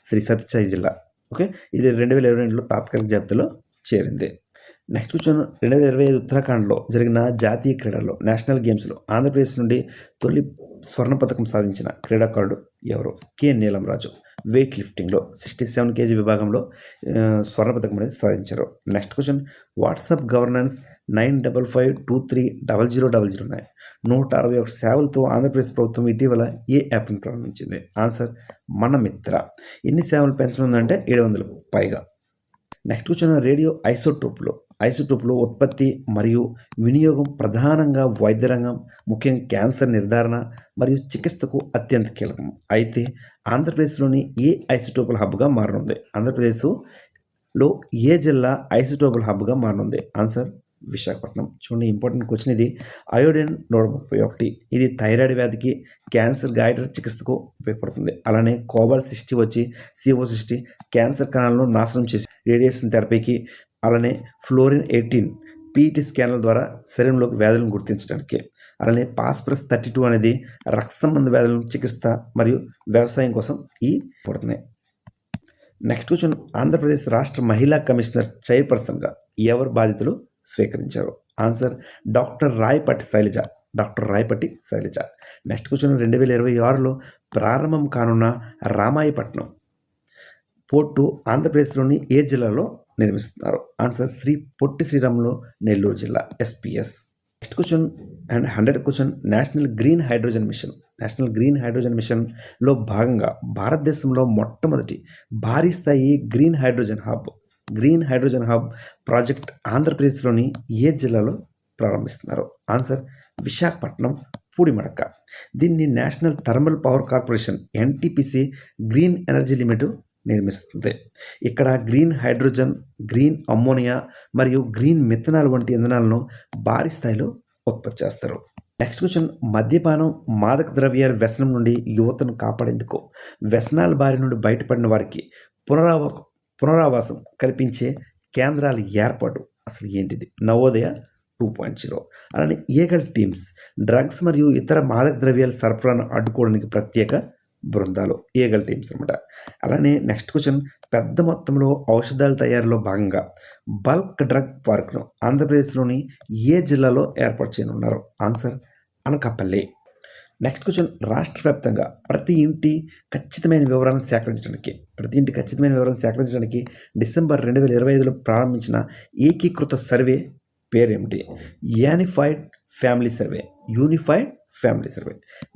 శ్రీ సత్యసాయి జిల్లా. ఓకే, ఇది 2022లో తాత్కాలిక జాబితాలో చేరింది. నెక్స్ట్ క్వశ్చన్, 2025 ఉత్తరాఖండ్లో జరిగిన జాతీయ క్రీడల్లో నేషనల్ గేమ్స్లో ఆంధ్రప్రదేశ్ నుండి తొలి స్వర్ణ పథకం సాధించిన క్రీడాకారుడు ఎవరు? కె నీలం రాజు. వెయిట్ లిఫ్టింగ్లో 67 kg విభాగంలో స్వర్ణ పథకం అనేది సాధించారు. నెక్స్ట్ క్వశ్చన్, వాట్సాప్ గవర్నెన్స్ 9552300009 161 సేవలతో ఆంధ్రప్రదేశ్ ప్రభుత్వం ఇటీవల ఏ యాప్ని ప్రారంభించింది? ఆన్సర్ మన మిత్ర. ఎన్ని సేవలు పెంచనుందంటే 700 పైగా. నెక్స్ట్ క్వశ్చన్, రేడియో ఐసోటోప్లో ఉత్పత్తి మరియు వినియోగం ప్రధానంగా వైద్య రంగం, ముఖ్యంగా క్యాన్సర్ నిర్ధారణ మరియు చికిత్సకు అత్యంత కీలకం. అయితే ఆంధ్రప్రదేశ్లోని ఏ ఐసోటోపుల హబ్గా మారనుంది? ఆంధ్రప్రదేశ్లో ఏ జిల్లా ఐసోటోపుల హబ్గా మారనుంది? ఆన్సర్ విశాఖపట్నం. చూడండి, ఇంపార్టెంట్ క్వశ్చన్ ఇది. అయోడిన్ 131 ఇది థైరాయిడ్ వ్యాధికి, క్యాన్సర్ గాయటర్ చికిత్సకు ఉపయోగపడుతుంది. అలానే కోబాల్ట్-60 వచ్చి CO60 క్యాన్సర్ కణాలను నాశనం చేసి రేడియేషన్ థెరపీకి, అలానే ఫ్లోరిన్-18 PET స్కాన్ల ద్వారా శరీరంలోకి వ్యాధులను గుర్తించడానికి, అలానే ఫాస్ఫరస్-32 అనేది రక్త సంబంధ వ్యాధులను చికిత్స మరియు వ్యవసాయం కోసం ఈ పడుతున్నాయి. నెక్స్ట్ క్వశ్చన్, ఆంధ్రప్రదేశ్ రాష్ట్ర మహిళా కమిషనర్ చైర్పర్సన్గా ఎవరు బాధ్యతలు స్వీకరించారు? Answer doctor Rayapati Sailaja. Next question, 2026లో ప్రారంభం కానున్న రామాయపట్నం పోర్టు ఆంధ్రప్రదేశ్లోని ఏ జిల్లాలో నిర్మిస్తున్నారు? ఆన్సర్ పొట్టి శ్రీరాములు, నెల్లూరు జిల్లా, SPS. Next question and 100th question, national green hydrogen మిషన్లో భాగంగా భారతదేశంలో మొట్టమొదటి భారీ స్థాయి గ్రీన్ హైడ్రోజన్ హబ్ ప్రాజెక్ట్ ఆంధ్రప్రదేశ్లోని ఏ జిల్లాలో ప్రారంభిస్తున్నారు? ఆన్సర్ విశాఖపట్నం, పూడిమడక. దీన్ని national thermal power corporation NTPC green energy limited నిర్మిస్తుంది. ఇక్కడ గ్రీన్ హైడ్రోజన్, గ్రీన్ అమ్మోనియా మరియు గ్రీన్ మిథనాల్ వంటి ఇంధనాలను భారీ స్థాయిలో ఉత్పత్తి చేస్తారు. నెక్స్ట్ క్వశ్చన్, మద్యపానం, మాదక ద్రవ్యాల వ్యసనం నుండి యువతను కాపాడేందుకు వ్యసనాల బారి నుండి బయటపడిన వారికి పునరావాసం కల్పించే కేంద్రాల ఏర్పాటు అసలు ఏంటిది? నవోదయ 2.0. అలానే ఈగల్ టీమ్స్ డ్రగ్స్ మరియు ఇతర మాదక ద్రవ్యాల సరఫరాను అడ్డుకోవడానికి ప్రత్యేక బృందాలు, ఈగల్ టీమ్స్ అనమాట. అలానే నెక్స్ట్ క్వశ్చన్, పెద్ద మొత్తంలో ఔషధాల తయారీలో భాగంగా బల్క్ డ్రగ్ పార్క్ను ఆంధ్రప్రదేశ్లోని ఏ జిల్లాలో ఏర్పాటు చేయనున్నారు? ఆన్సర్ అనకాపల్లి. నెక్స్ట్ క్వశ్చన్, రాష్ట్ర వ్యాప్తంగా ప్రతి ఇంటి ఖచ్చితమైన వివరాలను సేకరించడానికి డిసెంబర్ 2025లో ప్రారంభించిన ఏకీకృత సర్వే పేరేమిటి? Unified family survey.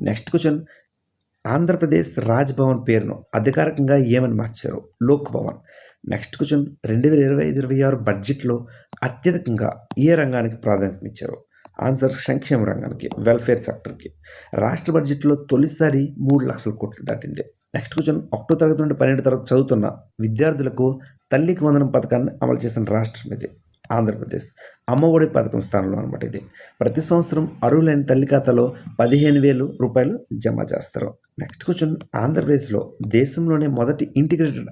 Next question, Andhra Pradesh Raj Bhavan పేరును అధికారికంగా ఏమని మార్చారు? లోక్ భవన్. నెక్స్ట్ క్వశ్చన్, 2025-26 బడ్జెట్లో అత్యధికంగా ఏ రంగానికి ప్రాధాన్యతనిచ్చారు? ఆన్సర్ సంక్షేమ రంగానికి, వెల్ఫేర్ సెక్టర్కి. రాష్ట్ర బడ్జెట్లో తొలిసారి 3 లక్షల కోట్లు దాటింది. నెక్స్ట్ క్వశ్చన్, 1వ తరగతి నుండి 12వ తరగతి చదువుతున్న విద్యార్థులకు తల్లికి వందనం పథకాన్ని అమలు చేసిన రాష్ట్రం ఇది ఆంధ్రప్రదేశ్. అమ్మఒడి పథకం స్థానంలో అనమాట ఇది. ప్రతి సంవత్సరం అర్హులైన తల్లి ఖాతాలో 15,000 రూపాయలు జమ చేస్తారు. నెక్స్ట్ క్వశ్చన్, ఆంధ్రప్రదేశ్లో దేశంలోనే మొదటి ఇంటిగ్రేటెడ్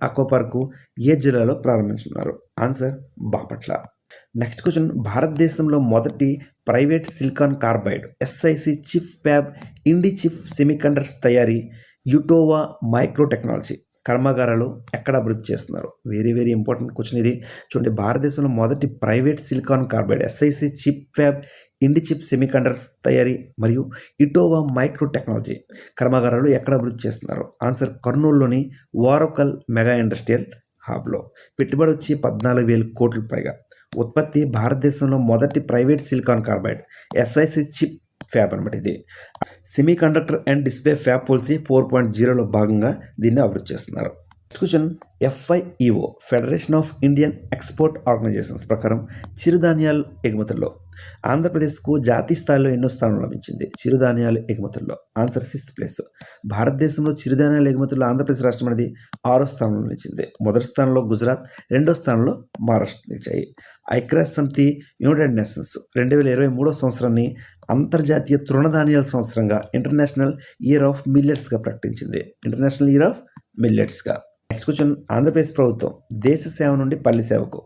ఆక్వాపార్కు ఏ జిల్లాలో ప్రారంభించున్నారు? ఆన్సర్ బాపట్ల. నెక్స్ట్ క్వశ్చన్, భారతదేశంలో మొదటి private silicon carbide SiC chip fab IndiChip semiconductors తయారీ యుటోవా మైక్రోటెక్నాలజీ కర్మాగారాలు ఎక్కడ అభివృద్ధి చేస్తున్నారు? వెరీ ఇంపార్టెంట్ క్వశ్చన్ ఇది. చూడండి, భారతదేశంలో మొదటి private silicon carbide SiC chip fab IndiChip semiconductors తయారీ మరియు ఇటోవా మైక్రో టెక్నాలజీ కర్మాగారాలు ఎక్కడ అభివృద్ధి చేస్తున్నారు? ఆన్సర్ కర్నూలులోని వారోకల్ మెగా ఇండస్ట్రియల్ హబ్లో. పెట్టుబడి వచ్చి 14,000 కోట్ల పైగా. ఉత్పత్తి భారతదేశంలో మొదటి private silicon carbide SiC chip fab అనమాట. ఇది semiconductor and display fab policy 4.0లో భాగంగా దీన్ని అభివృద్ధి చేస్తున్నారు. Question, FIEO federation of Indian export organisations ప్రకారం చిరుధాన్యాల ఎగుమతుల్లో ఆంధ్రప్రదేశ్కు జాతీయ స్థాయిలో ఎన్నో స్థానం లభించింది? చిరుధాన్యాల ఎగుమతుల్లో ఆన్సర్ 6th ప్లేస్. భారతదేశంలో చిరుధాన్యాల ఎగుమతుల్లో ఆంధ్రప్రదేశ్ రాష్ట్రం అనేది 6వ స్థానంలో నిలిచింది. మొదటి స్థానంలో గుజరాత్, 2వ స్థానంలో మహారాష్ట్ర నిలిచాయి. ఐక్యరాజ్య సమితి యునైటెడ్ నేషన్స్ 2023 సంవత్సరాన్ని అంతర్జాతీయ తృణధాన్యాల సంవత్సరంగా ఇంటర్నేషనల్ ఇయర్ ఆఫ్ మిల్లెట్స్గా ప్రకటించింది. నెక్స్ట్ క్వశ్చన్, ఆంధ్రప్రదేశ్ ప్రభుత్వం దేశ సేవ నుండి పల్లి సేవకు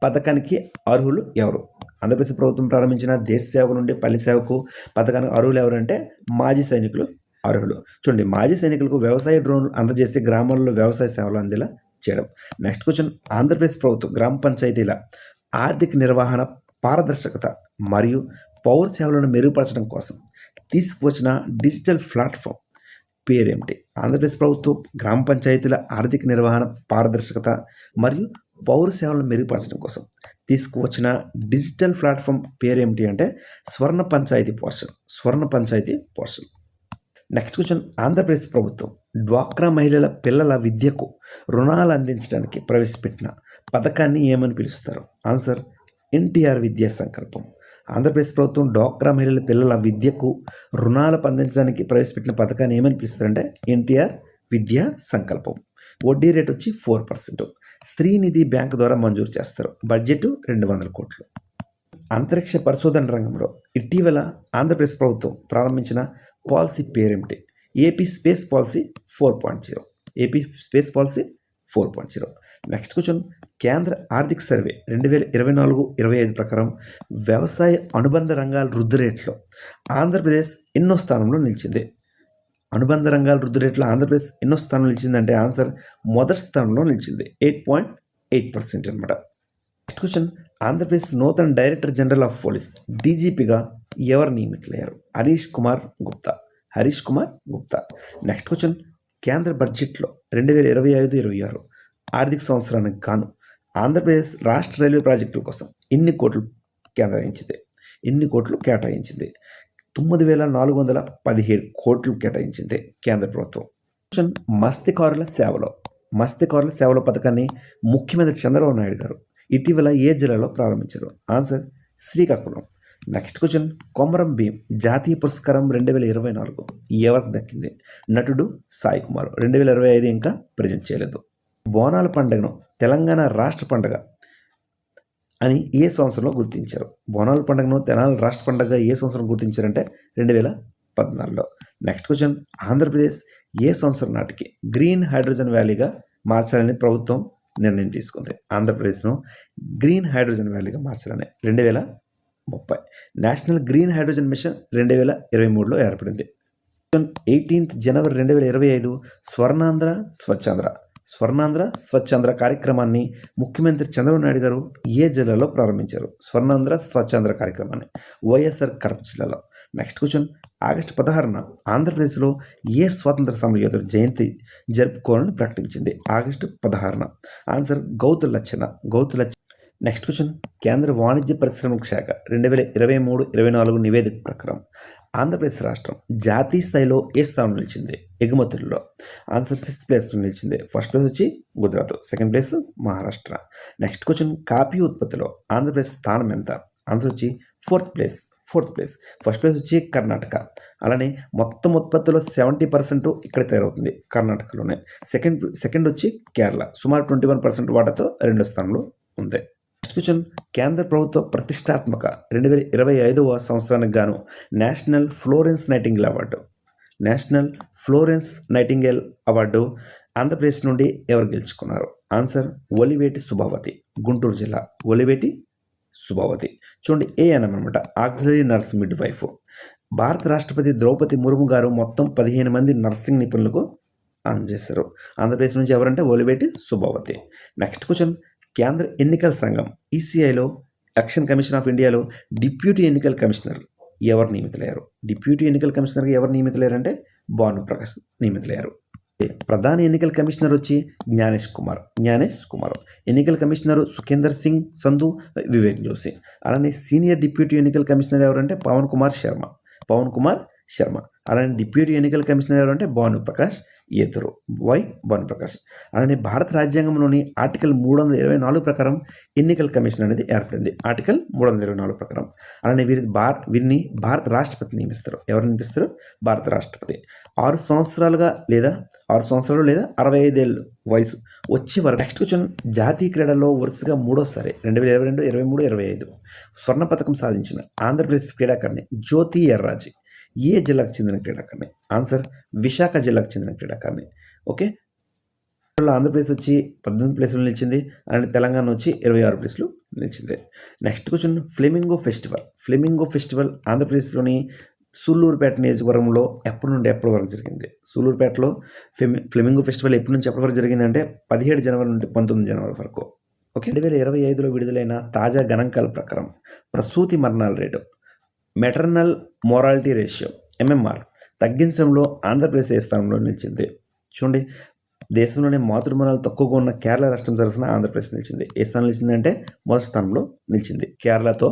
పథకానికి అర్హులు ఎవరు? ఆంధ్రప్రదేశ్ ప్రభుత్వం ప్రారంభించిన దేశ సేవకు నుండి పల్లి సేవకు పథకానికి అర్హులు ఎవరంటే మాజీ సైనికులు అర్హులు. చూడండి, మాజీ సైనికులకు వ్యవసాయ డ్రోన్లు అందజేసి గ్రామాల్లో వ్యవసాయ సేవలు అందేలా చేయడం. నెక్స్ట్ క్వశ్చన్, ఆంధ్రప్రదేశ్ ప్రభుత్వం గ్రామ పంచాయతీల ఆర్థిక నిర్వహణ పారదర్శకత మరియు పౌర సేవలను మెరుగుపరచడం కోసం తీసుకువచ్చిన డిజిటల్ ప్లాట్ఫామ్ పేరేమిటి? ఆంధ్రప్రదేశ్ ప్రభుత్వం గ్రామ పంచాయతీల ఆర్థిక నిర్వహణ పారదర్శకత మరియు పౌర సేవలను మెరుగుపరచడం కోసం తీసుకువచ్చిన డిజిటల్ ప్లాట్ఫామ్ పేరేమిటి అంటే స్వర్ణ panchayat portal. Next question, Andhra Pradesh ప్రభుత్వం డ్వాక్రా మహిళల పిల్లల విద్యకు రుణాలు అందించడానికి ప్రవేశపెట్టిన పథకాన్ని ఏమని పిలుస్తారు? ఆన్సర్ ఎన్టీఆర్ విద్యా సంకల్పం. ఆంధ్రప్రదేశ్ ప్రభుత్వం డ్వాక్రా మహిళల పిల్లల విద్యకు రుణాలు అందించడానికి ప్రవేశపెట్టిన పథకాన్ని ఏమని పిలుస్తారంటే ఎన్టీఆర్ విద్యా సంకల్పం. వడ్డీ రేట్ వచ్చి 4%. శ్రీనిధి బ్యాంక్ ద్వారా మంజూరు చేస్తారు. బడ్జెట్ 200 కోట్లు. అంతరిక్ష పరిశోధన రంగంలో ఇటీవల ఆంధ్రప్రదేశ్ ప్రభుత్వం ప్రారంభించిన పాలసీ పేరేమిటి? AP space policy 4.0. AP space policy 4.0. Next question, కేంద్ర ఆర్థిక సర్వే 2024-25 ప్రకారం వ్యవసాయ అనుబంధ రంగాల వృద్ధి రేట్లో ఆంధ్రప్రదేశ్ ఎన్నో స్థానంలో నిలిచింది? అనుబంధ రంగాల వృద్ధి రేట్లో ఆంధ్రప్రదేశ్ ఎన్నో స్థానంలో నిలిచిందంటే ఆన్సర్ మొదటి స్థానంలో నిలిచింది, 8.8% అనమాట. నెక్స్ట్ క్వశ్చన్, ఆంధ్రప్రదేశ్ నూతన డైరెక్టర్ జనరల్ ఆఫ్ పోలీస్ డీజీపీగా ఎవరు నియమితులయ్యారు? హరీష్ కుమార్ గుప్తా. నెక్స్ట్ క్వశ్చన్, కేంద్ర బడ్జెట్లో 2025-26 ఆర్థిక సంవత్సరానికి గాను ఆంధ్రప్రదేశ్ రాష్ట్ర రైల్వే ప్రాజెక్టుల కోసం ఎన్ని కోట్లు కేటాయించింది? 9,417 కోట్లు కేటాయించింది కేంద్ర ప్రభుత్వం. క్వశ్చన్, మత్స్యకారుల సేవల పథకాన్ని ముఖ్యమంత్రి చంద్రబాబు నాయుడు గారు ఇటీవల ఏ జిల్లాలో ప్రారంభించారు? Answer Srikakulam. Next question, Komaram Bheem జాతీయ పురస్కారం 2024 ఎవరికి దక్కింది? నటుడు సాయి కుమార్. 2025 ఇంకా ప్రజెంట్ చేయలేదు. బోనాల పండుగను తెలంగాణ రాష్ట్ర పండుగ అని ఏ సంవత్సరంలో గుర్తించారు? బోనాల పండుగను తెలంగాణ రాష్ట్ర పండుగ ఏ సంవత్సరం గుర్తించారంటే 2014లో. నెక్స్ట్ క్వశ్చన్, ఆంధ్రప్రదేశ్ ఏ సంవత్సరం నాటికి గ్రీన్ హైడ్రోజన్ వ్యాలీగా మార్చాలని ప్రభుత్వం నిర్ణయం తీసుకుంది? ఆంధ్రప్రదేశ్ను గ్రీన్ హైడ్రోజన్ వ్యాలీగా మార్చాలని 2030. నేషనల్ గ్రీన్ హైడ్రోజన్ మిషన్ 2023లో ఏర్పడింది. 18 జనవరి 2025 స్వర్ణాంధ్ర స్వచ్ఛాంధ్ర కార్యక్రమాన్ని ముఖ్యమంత్రి చంద్రబాబు నాయుడు గారు ఏ జిల్లాలో ప్రారంభించారు? స్వర్ణాంధ్ర స్వచ్ఛాంధ్ర కార్యక్రమాన్ని వైఎస్ఆర్ కడప జిల్లాలో. నెక్స్ట్ క్వశ్చన్, ఆగస్టు 16న ఆంధ్రప్రదేశ్లో ఏ స్వాతంత్ర సమరయోధుడు జయంతి జరుపుకోవాలని ప్రకటించింది? ఆగస్టు 16న. Answer Gouthu Latchanna. Next question, కేంద్ర వాణిజ్య పరిశ్రమల శాఖ 2023-24 నివేదిక ప్రకారం ఆంధ్రప్రదేశ్ రాష్ట్రం జాతీయ స్థాయిలో ఏ స్థానంలో నిలిచింది ఎగుమతుల్లో? ఆన్సర్ 6th ప్లేస్లో నిలిచింది. ఫస్ట్ ప్లేస్ వచ్చి Gujarat, second place Maharashtra. Next question, coffee ఉత్పత్తిలో ఆంధ్రప్రదేశ్ స్థానం ఎంత? ఆన్సర్ వచ్చి 4th ప్లేస్. ఫస్ట్ ప్లేస్ వచ్చి కర్ణాటక. అలానే మొత్తం ఉత్పత్తిలో 70% ఇక్కడ తయారవుతుంది కర్ణాటకలోనే. సెకండ్ వచ్చి కేరళ, సుమారు 21% వాటాతో 2వ స్థానంలో ఉంది. నెక్స్ట్ క్వశ్చన్, కేంద్ర ప్రభుత్వ ప్రతిష్టాత్మక 2025వ సంవత్సరానికి గాను national Florence nightingale award Andhra Pradesh నుండి ఎవరు గెలుచుకున్నారు? ఆన్సర్ ఒలివేటి సుభావతి, గుంటూరు జిల్లా. ఒలివేటి సుభావతి. చూడండి, ఏఎన్ఎం అనమాట, ఆక్సిలరీ నర్స్ మిడ్ వైఫ్. భారత రాష్ట్రపతి ద్రౌపది ముర్ము గారు మొత్తం 15 మంది నర్సింగ్ నిపుణులకు అందజేశారు. ఆంధ్రప్రదేశ్ నుంచి ఎవరంటే ఒలివేటి సుభావతి. నెక్స్ట్ క్వశ్చన్, కేంద్ర ఎన్నికల సంఘం ఈసీఐలో ఎలక్షన్ కమిషన్ ఆఫ్ ఇండియాలో డిప్యూటీ ఎన్నికల కమిషనర్ ఎవరు నియమితులయ్యారు? డిప్యూటీ ఎన్నికల కమిషనర్గా ఎవరు నియమితులయ్యారంటే భానుప్రకాష్ నియమితులయ్యారు. ప్రధాన ఎన్నికల కమిషనర్ వచ్చి జ్ఞానేష్ కుమార్. ఎన్నికల కమిషనర్ సుఖేందర్ సింగ్ సంధు, వివేక్ జోషి. అలానే సీనియర్ డిప్యూటీ ఎన్నికల కమిషనర్ ఎవరంటే పవన్ కుమార్ శర్మ. అలానే డిప్యూటీ ఎన్నికల కమిషనర్ ఎవరంటే భానుప్రకాష్. అలానే భారత రాజ్యాంగంలోని ఆర్టికల్ 324 ప్రకారం ఎన్నికల కమిషన్ అనేది ఏర్పడింది. ఆర్టికల్ 324 ప్రకారం. అలానే వీరిని భారత రాష్ట్రపతి నియమిస్తారు. ఎవరు నియమిస్తారు? భారత రాష్ట్రపతి. 6 సంవత్సరాలు లేదా 65 ఏళ్ళు వయసు వచ్చే వరకు. నెక్స్ట్ క్వశ్చన్, జాతీయ క్రీడల్లో వరుసగా 3వసారి 2022, 23, 25 స్వర్ణ పథకం సాధించిన ఆంధ్రప్రదేశ్ క్రీడాకారిణి జ్యోతి ఎర్రాజీ ఏ జిల్లాకు చెందిన క్రీడాకారిణి? ఆన్సర్ విశాఖ జిల్లాకు చెందిన క్రీడాకారిణి. ఓకే, ఆంధ్రప్రదేశ్ వచ్చి 18 ప్లేస్లో నిలిచింది అండ్ తెలంగాణ వచ్చి 26 ప్లేస్లో నిలిచింది. నెక్స్ట్ క్వశ్చన్, ఫ్లెమింగో ఫెస్టివల్ ఆంధ్రప్రదేశ్లోని సూళ్ళూరుపేట నియోజకవర్గంలో ఎప్పటి నుండి ఎప్పటి వరకు జరిగింది? సూళ్ళూరుపేటలో ఫ్లెమింగో ఫెస్టివల్ ఎప్పటి నుంచి ఎప్పటి వరకు జరిగిందంటే 17 జనవరి నుండి 19 జనవరి వరకు. ఓకే, 2025లో విడుదలైన తాజా గణాంకాల ప్రకారం ప్రసూతి మరణాల rate, maternal morality ratio MMR తగ్గించడంలో ఆంధ్రప్రదేశ్ ఏ స్థానంలో నిలిచింది? చూడండి, దేశంలోనే మాతృమరణాలు తక్కువగా ఉన్న కేరళ రాష్ట్రం సరసన ఆంధ్రప్రదేశ్ నిలిచింది. ఏ స్థానం నిలిచిందంటే మొదటి స్థానంలో నిలిచింది కేరళతో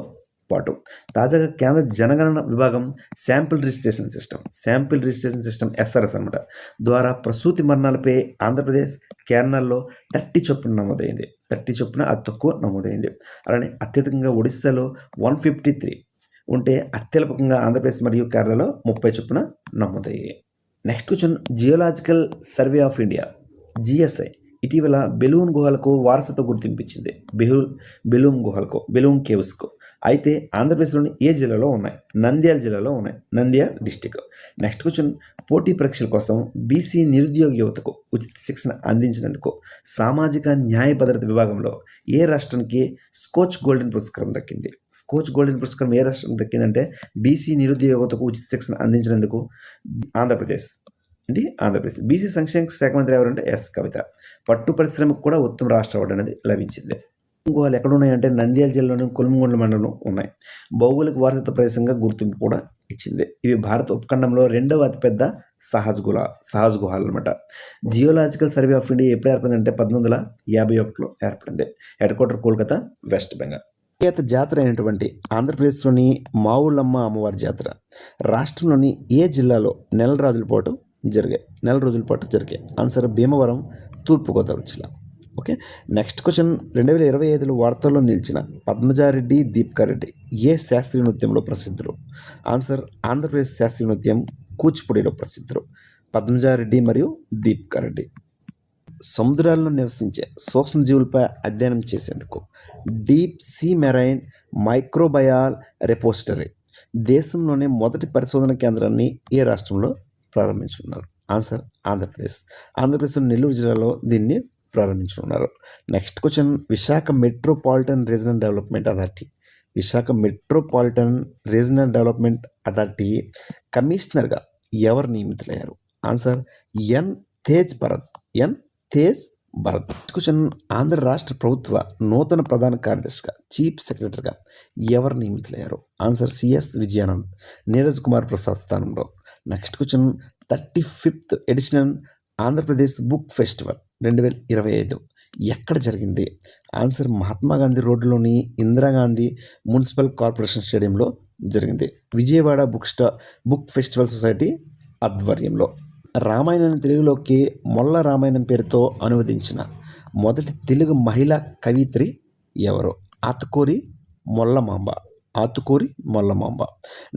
పాటు. తాజాగా కేంద్ర జనగణన విభాగం శాంపిల్ రిజిస్ట్రేషన్ సిస్టమ్ SRS అనమాట ద్వారా ప్రసూతి మరణాలపై ఆంధ్రప్రదేశ్, కేరళలో 30 చొప్పున నమోదైంది. 30 చొప్పున అతి తక్కువ నమోదైంది. అలానే అత్యధికంగా ఒడిశాలో 153 ఉంటే అత్యల్పకంగా ఆంధ్రప్రదేశ్ మరియు కేరళలో 30 చొప్పున నమోదయ్యాయి. Next question, geological survey of India GSI ఇటీవల బెలూన్ గుహలకు వారసత్వ గుర్తింపు ఇచ్చింది. బెలూన్ కేవ్స్కు. అయితే ఆంధ్రప్రదేశ్లోని ఏ జిల్లాలో ఉన్నాయి? నంద్యాల జిల్లాలో ఉన్నాయి, నంద్యాల డిస్టిక్. నెక్స్ట్ క్వశ్చన్, పోటీ పరీక్షల కోసం BC నిరుద్యోగ యువతకు ఉచిత శిక్షణ అందించినందుకు సామాజిక న్యాయ భద్రత విభాగంలో ఏ రాష్ట్రానికి స్కోచ్ గోల్డెన్ పురస్కారం దక్కింది? స్కోచ్ గోల్డెన్ పురస్కారం ఏ రాష్ట్రం దక్కిందంటే BC నిరుద్యోగ యువతకు ఉచిత శిక్షణ అందించినందుకు ఆంధ్రప్రదేశ్. BC సంక్షేమ శాఖ మంత్రి ఎవరంటే కవిత. పట్టు పరిశ్రమకు కూడా ఉత్తమ రాష్ట్ర అవార్డు అనేది లభించింది. గుహలు ఎక్కడ ఉన్నాయంటే నంద్యాల జిల్లాలోని కొలుముగొండ మండలంలో ఉన్నాయి. భౌగోళిక వారసత్వ ప్రదేశంగా గుర్తింపు కూడా ఇచ్చింది. ఇవి భారత ఉపఖండంలో 2వ అతిపెద్ద సహజ గుహలు అనమాట. జియోలాజికల్ సర్వే ఆఫ్ ఇండియా ఎప్పుడు ఏర్పడిందంటే 1851లో ఏర్పడింది. Head quarter Kolkata, west Bengal. జాతర అయినటువంటి ఆంధ్రప్రదేశ్లోని మావుళ్ళమ్మ అమ్మవారి జాతర రాష్ట్రంలోని ఏ జిల్లాలో నెల రోజుల పాటు జరిగాయి? ఆన్సర్ భీమవరం, తూర్పుగోదావరి జిల్లా. ఓకే, నెక్స్ట్ క్వశ్చన్, 2025లో వార్తల్లో నిలిచిన పద్మజారెడ్డి, దీపికారెడ్డి ఏ శాస్త్రీయ నృత్యంలో ప్రసిద్ధులు? ఆన్సర్ ఆంధ్రప్రదేశ్ శాస్త్రీయ నృత్యం కూచిపూడిలో ప్రసిద్ధులు పద్మజారెడ్డి మరియు దీపికారెడ్డి. సముద్రాల్లో నివసించే సూక్ష్మజీవులపై అధ్యయనం చేసేందుకు డీప్ సీ మెరైన్ మైక్రోబయాల్ రెపోజిటరీ దేశంలోనే మొదటి పరిశోధన కేంద్రాన్ని ఏ రాష్ట్రంలో ప్రారంభించున్నారు? ఆన్సర్ ఆంధ్రప్రదేశ్ నెల్లూరు జిల్లాలో దీన్ని ప్రారంభించనున్నారు. Next question, Visakha metropolitan regional development authority కమిషనర్గా ఎవరు నియమితులయ్యారు? ఆన్సర్ తేజ్ భరత్. క్వశ్చన్, ఆంధ్ర రాష్ట్ర ప్రభుత్వ నూతన ప్రధాన కార్యదర్శిగా, చీఫ్ సెక్రటరీగా ఎవరు నియమితులయ్యారు? ఆన్సర్ సిఎస్ విజయానంద్, నీరజ్ కుమార్ ప్రసాద్ స్థానంలో. Next question, 35th edition Andhra Pradesh book festival 2025 ఎక్కడ జరిగింది? ఆన్సర్ మహాత్మా గాంధీ రోడ్డులోని ఇందిరాగాంధీ మున్సిపల్ కార్పొరేషన్ స్టేడియంలో జరిగింది. విజయవాడ బుక్ ఫెస్టివల్ సొసైటీ ఆధ్వర్యంలో. రామాయణాన్ని తెలుగులోకి మొల్ల రామాయణం పేరుతో అనువదించిన మొదటి తెలుగు మహిళా కవిత్రి ఎవరు? ఆతుకూరి మొల్లమాంబ.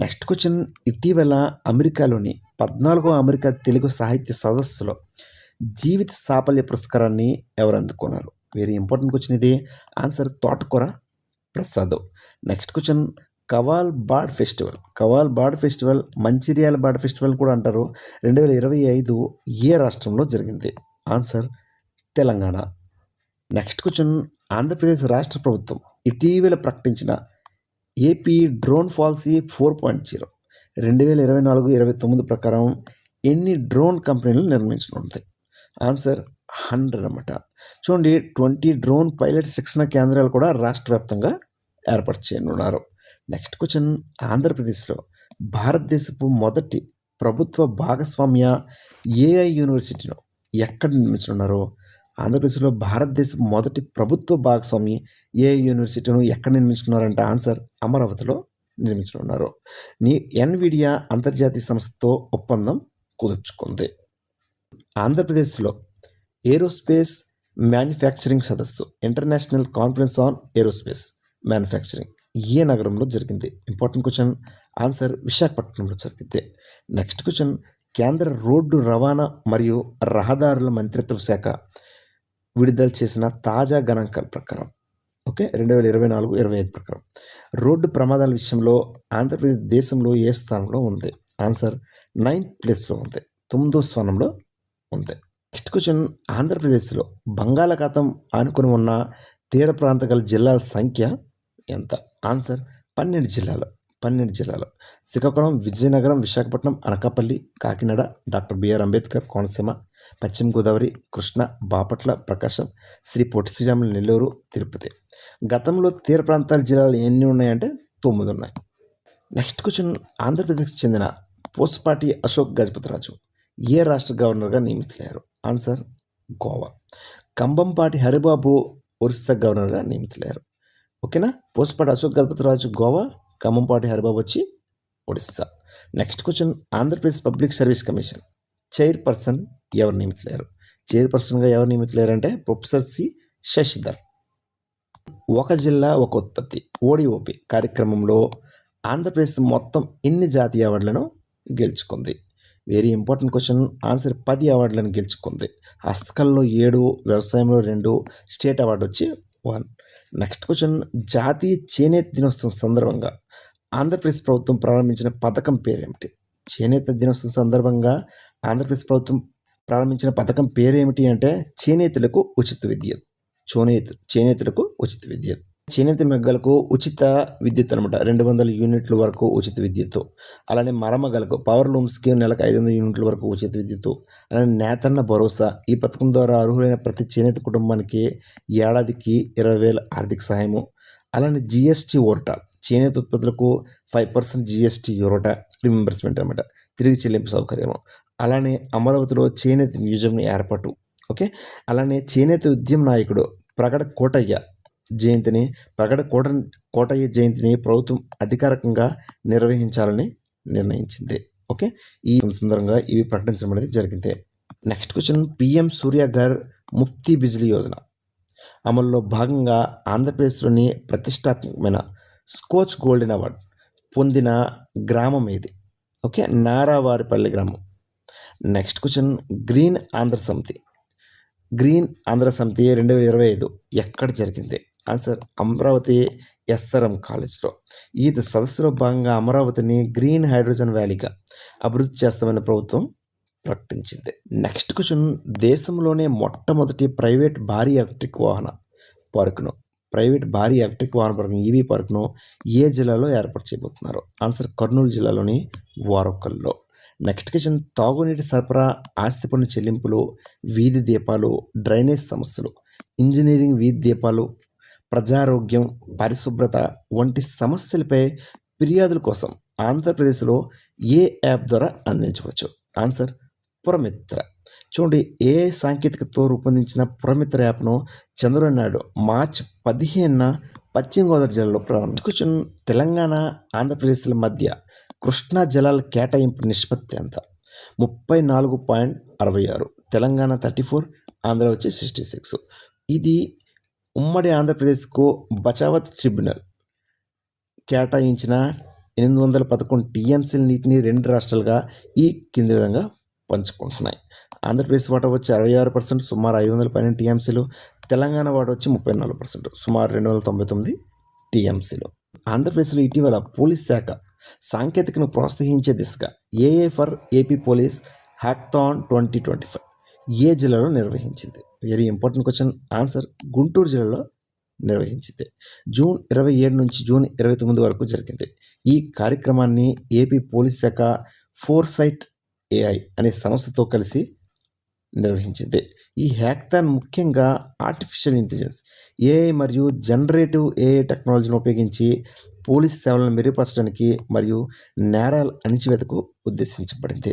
నెక్స్ట్ క్వశ్చన్, ఇటీవల అమెరికాలోని 14వ అమెరికా తెలుగు సాహిత్య సదస్సులో జీవిత సాఫల్య పురస్కారాన్ని ఎవరు అందుకున్నారు? వెరీ ఇంపార్టెంట్ క్వశ్చన్ ఇది. ఆన్సర్ తోటకూర Prasad. Next question, Kawal board festival Mancherial board festival కూడా అంటారు 2025 ఏ రాష్ట్రంలో జరిగింది? Answer Telangana. Next question, Andhra Pradesh రాష్ట్ర ప్రభుత్వం ఇటీవల ప్రకటించిన ఏపీ డ్రోన్ పాలసీ 4.0 2024-29 ప్రకారం ఎన్ని డ్రోన్ కంపెనీలు నిర్మించనుంది? ఆన్సర్ 100 అన్నమాట. చూడండి, 20 డ్రోన్ పైలట్ శిక్షణ కేంద్రాలు కూడా రాష్ట్ర వ్యాప్తంగా ఏర్పాటు చేయనున్నారు. నెక్స్ట్ క్వశ్చన్, ఆంధ్రప్రదేశ్లో భారతదేశపు మొదటి ప్రభుత్వ భాగస్వామ్య AI యూనివర్సిటీను ఎక్కడ నిర్మించనున్నారు? ఆంధ్రప్రదేశ్లో భారతదేశపు మొదటి ప్రభుత్వ భాగస్వామి AI యూనివర్సిటీను ఎక్కడ నిర్మించుకున్నారంటే ఆన్సర్ అమరావతిలో నిర్మించనున్నారు. ఎన్విడియా అంతర్జాతీయ సంస్థతో ఒప్పందం కుదుర్చుకుంది. ఆంధ్రప్రదేశ్లో ఏరోస్పేస్ మ్యానుఫ్యాక్చరింగ్ సదస్సు international conference on aerospace manufacturing ఏ నగరంలో జరిగింది? Important question. ఆన్సర్ విశాఖపట్నంలో జరిగింది. నెక్స్ట్ క్వశ్చన్, కేంద్ర రోడ్డు రవాణా మరియు రహదారుల మంత్రిత్వ శాఖ విడుదల చేసిన తాజా గణాంకాల ప్రకారం 2024-25 ప్రకారం రోడ్డు ప్రమాదాల విషయంలో ఆంధ్రప్రదేశ్ దేశంలో ఏ స్థానంలో ఉంది? ఆన్సర్ 9th ప్లేస్లో ఉంది, 9వ స్థానంలో ఉంది. నెక్స్ట్ క్వశ్చన్, ఆంధ్రప్రదేశ్లో బంగాళాఖాతం ఆనుకుని ఉన్న తీర ప్రాంత గల జిల్లాల సంఖ్య ఎంత? ఆన్సర్ 12 జిల్లాలు. శ్రీకాకుళం, విజయనగరం, విశాఖపట్నం, అనకాపల్లి, కాకినాడ, డాక్టర్ బిఆర్ అంబేద్కర్ కోనసీమ, పశ్చిమ గోదావరి, కృష్ణా, బాపట్ల, ప్రకాశం, శ్రీ పొట్టి శ్రీరాములు నెల్లూరు, తిరుపతి. గతంలో తీర ప్రాంతాల జిల్లాలు ఎన్ని ఉన్నాయంటే 9 ఉన్నాయి. నెక్స్ట్ క్వశ్చన్, ఆంధ్రప్రదేశ్కి చెందిన పూసపాటి అశోక్ గజపతిరాజు ఏ రాష్ట్ర గవర్నర్గా నియమితులయ్యారు? ఆన్సర్ గోవా. కంబంపాటి హరిబాబు ఒరిస్సా గవర్నర్గా నియమితులయ్యారు. ఓకేనా? పూసపాటి అశోక్ గజపతిరాజు గోవా, కంబంపాటి హరిబాబు వచ్చి Odisha. Next question, Andhra Pradesh public service commission chairperson ఎవరు నియమితులయ్యారు? చైర్పర్సన్గా ఎవరు నియమితులయ్యారు అంటే ప్రొఫెసర్ సి శశిధర్. ఒక జిల్లా ఒక ఉత్పత్తి ఓడిఓపి కార్యక్రమంలో ఆంధ్రప్రదేశ్ మొత్తం ఎన్ని జాతీయ అవార్డులను గెలుచుకుంది? Very important question. ఆన్సర్ 10 అవార్డులను గెలుచుకుంది. హస్తకళలో 7, వ్యవసాయంలో 2, స్టేట్ అవార్డు వచ్చి 1. నెక్స్ట్ క్వశ్చన్, జాతీయ చేనేత దినోత్సవం సందర్భంగా ఆంధ్రప్రదేశ్ ప్రభుత్వం ప్రారంభించిన పథకం పేరేమిటి? చేనేత దినోత్సవం సందర్భంగా ఆంధ్రప్రదేశ్ ప్రభుత్వం ప్రారంభించిన పథకం పేరేమిటి అంటే చేనేతలకు ఉచిత విద్యుత్. చేనేతలకు ఉచిత విద్యుత్. చేనేత మెగ్గలకు ఉచిత విద్యుత్ అనమాట. 200 యూనిట్ల వరకు ఉచిత విద్యుత్తు. అలానే మరమగలకు పవర్ లూమ్స్కి నెలకు 500 యూనిట్ల వరకు ఉచిత విద్యుత్తు. అలానే నేతన్న భరోసా, ఈ పథకం ద్వారా అర్హులైన ప్రతి చేనేత కుటుంబానికి ఏడాదికి 20,000 ఆర్థిక సహాయము. అలానే జిఎస్టీ ఊరట, చేనేత ఉత్పత్తులకు 5% జిఎస్టీ ఊరట రింబర్స్మెంట్ అనమాట, తిరిగి చెల్లింపు సౌకర్యము. అలానే అమరావతిలో చేనేత మ్యూజియంని ఏర్పాటు. ఓకే. అలానే చేనేత ఉద్యమ నాయకుడు ప్రగడ కోటయ్య జయంతిని ప్రభుత్వం అధికారికంగా నిర్వహించాలని నిర్ణయించింది. ఓకే. ఈ సందర్భంగా ఇవి ప్రకటించడం అనేది జరిగింది. Next question, PM Surya Ghar Mufti Bijli Yojana అమల్లో భాగంగా ఆంధ్రప్రదేశ్లోని ప్రతిష్టాత్మకమైన స్కోచ్ గోల్డెన్ అవార్డు పొందిన గ్రామం ఏది? ఓకే, నారావారిపల్లి గ్రామం. నెక్స్ట్ క్వశ్చన్, గ్రీన్ ఆంధ్ర సమితి 2025 ఎక్కడ జరిగింది? ఆన్సర్ అమరావతి ఎస్ఆర్ఎం కాలేజ్లో. ఈ సదస్సులో భాగంగా అమరావతిని గ్రీన్ హైడ్రోజన్ వ్యాలీగా అభివృద్ధి చేస్తామని ప్రభుత్వం ప్రకటించింది. నెక్స్ట్ క్వశ్చన్, దేశంలోనే మొట్టమొదటి ప్రైవేట్ భారీ ఎలక్ట్రిక్ వాహన పార్కును ఈవీ పార్కును ఏ జిల్లాలో ఏర్పాటు చేయబోతున్నారు? ఆన్సర్ కర్నూలు జిల్లాలోని వారొక్కల్లో. నెక్స్ట్ క్వశ్చన్, తాగునీటి సరఫరా, ఆస్తి పన్ను చెల్లింపులు, వీధి దీపాలు, డ్రైనేజ్ సమస్యలు, ఇంజనీరింగ్ వీధి దీపాలు, ప్రజారోగ్యం, పరిశుభ్రత వంటి సమస్యలపై ఫిర్యాదుల కోసం ఆంధ్రప్రదేశ్లో ఏ యాప్ ద్వారా అందించవచ్చు? ఆన్సర్ పురమిత్ర. చూడండి, ఏ సాంకేతికతతో రూపొందించిన పురమిత్ర యాప్ను చంద్రబాబు నాయుడు మార్చి 15న పశ్చిమ గోదావరి జిల్లాలో ప్రారంభించారు. తెలంగాణ, ఆంధ్రప్రదేశ్ల మధ్య కృష్ణా జలాల కేటాయింపు నిష్పత్తి ఎంత? 34.66. తెలంగాణ 34, ఆంధ్ర వచ్చి 66. ఇది ఉమ్మడి ఆంధ్రప్రదేశ్కు బచావత్ ట్రిబ్యునల్ కేటాయించిన 811 టీఎంసీల నీటిని 2 రాష్ట్రాలుగా ఈ కింది విధంగా పంచుకుంటున్నాయి. ఆంధ్రప్రదేశ్ వాటా వచ్చి 66%, సుమారు 512 టీఎంసీలు. తెలంగాణ వాటా వచ్చి 34%, సుమారు 299 టీఎంసీలు. ఆంధ్రప్రదేశ్లో ఇటీవల పోలీస్ శాఖ సాంకేతికను ప్రోత్సహించే దిశగా ఏఏ ఫర్ ఏపీ పోలీస్ హ్యాకథాన్ 2025 ఏ జిల్లాలో నిర్వహించింది? Very important question. Answer Guntur జిల్లాలో నిర్వహించింది. జూన్ 27 నుంచి జూన్ 29 వరకు జరిగింది. ఈ కార్యక్రమాన్ని ఏపీ పోలీస్ శాఖ ఫోర్సైట్ ఏఐ అనే సంస్థతో కలిసి నిర్వహించింది. ఈ హ్యాకథాన్ ముఖ్యంగా ఆర్టిఫిషియల్ ఇంటెలిజెన్స్, ఏఐ మరియు జనరేటివ్ ఏఐ టెక్నాలజీని ఉపయోగించి పోలీస్ సేవలను మెరుగుపరచడానికి మరియు నేరాల అణిచివేతకు ఉద్దేశించబడింది.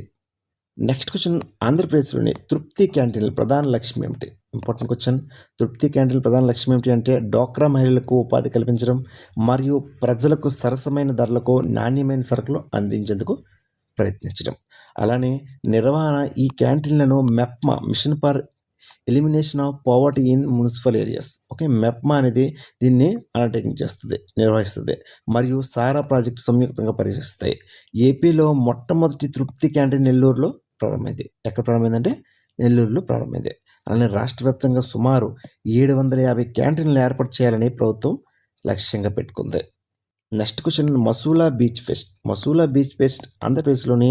నెక్స్ట్ క్వశ్చన్, ఆంధ్రప్రదేశ్లోని తృప్తి క్యాంటీన్ల ప్రధాన లక్ష్యం ఏమిటి? Important question. తృప్తి క్యాంటీన్ల ప్రధాన లక్ష్యం ఏమిటి అంటే డ్వాక్రా మహిళలకు ఉపాధి కల్పించడం మరియు ప్రజలకు సరసమైన ధరలకు నాణ్యమైన సరుకులు అందించేందుకు ప్రయత్నించడం. అలానే నిర్వహణ, ఈ క్యాంటీన్లను MEPMA, mission for elimination of poverty in municipal areas, okay, MEPMA అనేది దీన్ని అండర్టేకింగ్ నిర్వహిస్తుంది మరియు సారా ప్రాజెక్టు సంయుక్తంగా పనిచేస్తాయి. ఏపీలో మొట్టమొదటి తృప్తి క్యాంటీన్ నెల్లూరులో ప్రారంభమైంది. ఎక్కడ ప్రారంభమైందంటే నెల్లూరులో ప్రారంభమైంది. అలానే రాష్ట్ర వ్యాప్తంగా సుమారు 750 క్యాంటీన్లు ఏర్పాటు చేయాలని ప్రభుత్వం లక్ష్యంగా పెట్టుకుంది. Next question Masula beach pest. Masula beach pest ఆంధ్రప్రదేశ్లోని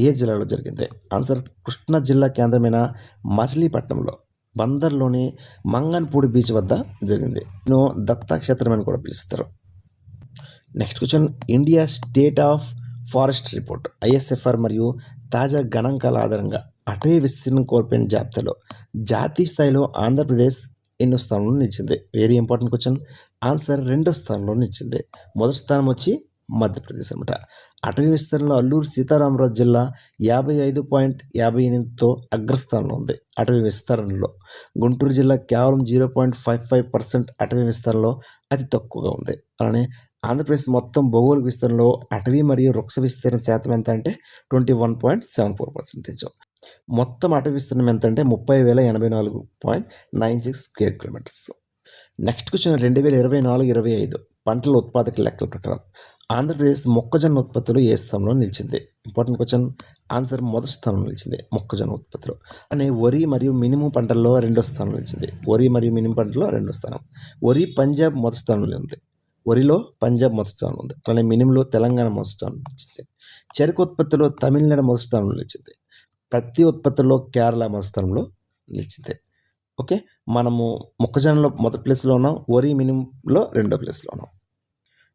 ఏ జిల్లాలో జరిగింది? ఆన్సర్ కృష్ణా జిల్లా కేంద్రమైన మచిలీపట్నంలో బందర్లోని మంగన్పూడి బీచ్ వద్ద జరిగింది. దీన్ని దత్తాక్షేత్రం అని కూడా పిలుస్తారు. Next question India state of forest report ISFR మరియు తాజా గణాంకాల ఆధారంగా అటవీ విస్తీర్ణం కోల్పోయిన జాబితాలో జాతీయ స్థాయిలో ఆంధ్రప్రదేశ్ ఎన్నో స్థానంలో నిలిచింది? Very important question. ఆన్సర్ 2వ స్థానంలో నిలిచింది. మొదటి స్థానం వచ్చి మధ్యప్రదేశ్ అనమాట. అటవీ విస్తరణలో అల్లూరు సీతారామరాజు జిల్లా 55.58తో అగ్రస్థానంలో ఉంది. అటవీ విస్తరణలో గుంటూరు జిల్లా కేవలం 0.55% అటవీ విస్తరణలో అతి తక్కువగా ఉంది. అలానే ఆంధ్రప్రదేశ్ మొత్తం భౌగోళిక విస్తరణలో అటవీ మరియు వృక్ష విస్తీర్ణ శాతం ఎంత అంటే 21.74%. మొత్తం అటవీ విస్తీర్ణం ఎంత అంటే 30,084.96 స్క్వేర్ కిలోమీటర్స్. నెక్స్ట్ క్వశ్చన్ 2024-25 పంటల ఉత్పాదక లెక్కల ప్రకారం ఆంధ్రప్రదేశ్ మొక్కజొన్న ఉత్పత్తిలో ఏ స్థానంలో నిలిచింది? Important question. ఆన్సర్ మొదటి స్థానంలో నిలిచింది మొక్కజొన్న ఉత్పత్తిలో. అనే వరి మరియు మినుము పంటల్లో 2వ స్థానంలో నిలిచింది. వరి మరియు మినుము పంటలో 2వ స్థానం. వరి పంజాబ్ మొదటి స్థానంలో ఉంది. వరిలో పంజాబ్ మొదటి స్థానంలో ఉంది. అలానే మినుములో తెలంగాణ మొదటి స్థానంలో నిలిచింది. చెరకు ఉత్పత్తిలో తమిళనాడు మొదటి స్థానంలో నిలిచింది. పత్తి ఉత్పత్తుల్లో కేరళ మొదటి స్థానంలో నిలిచింది. ఓకే, మనము మొక్కజొన్నలో మొదటి ప్లేస్లో ఉన్నాం, వరి మినుములో 2వ ప్లేస్లో ఉన్నాం.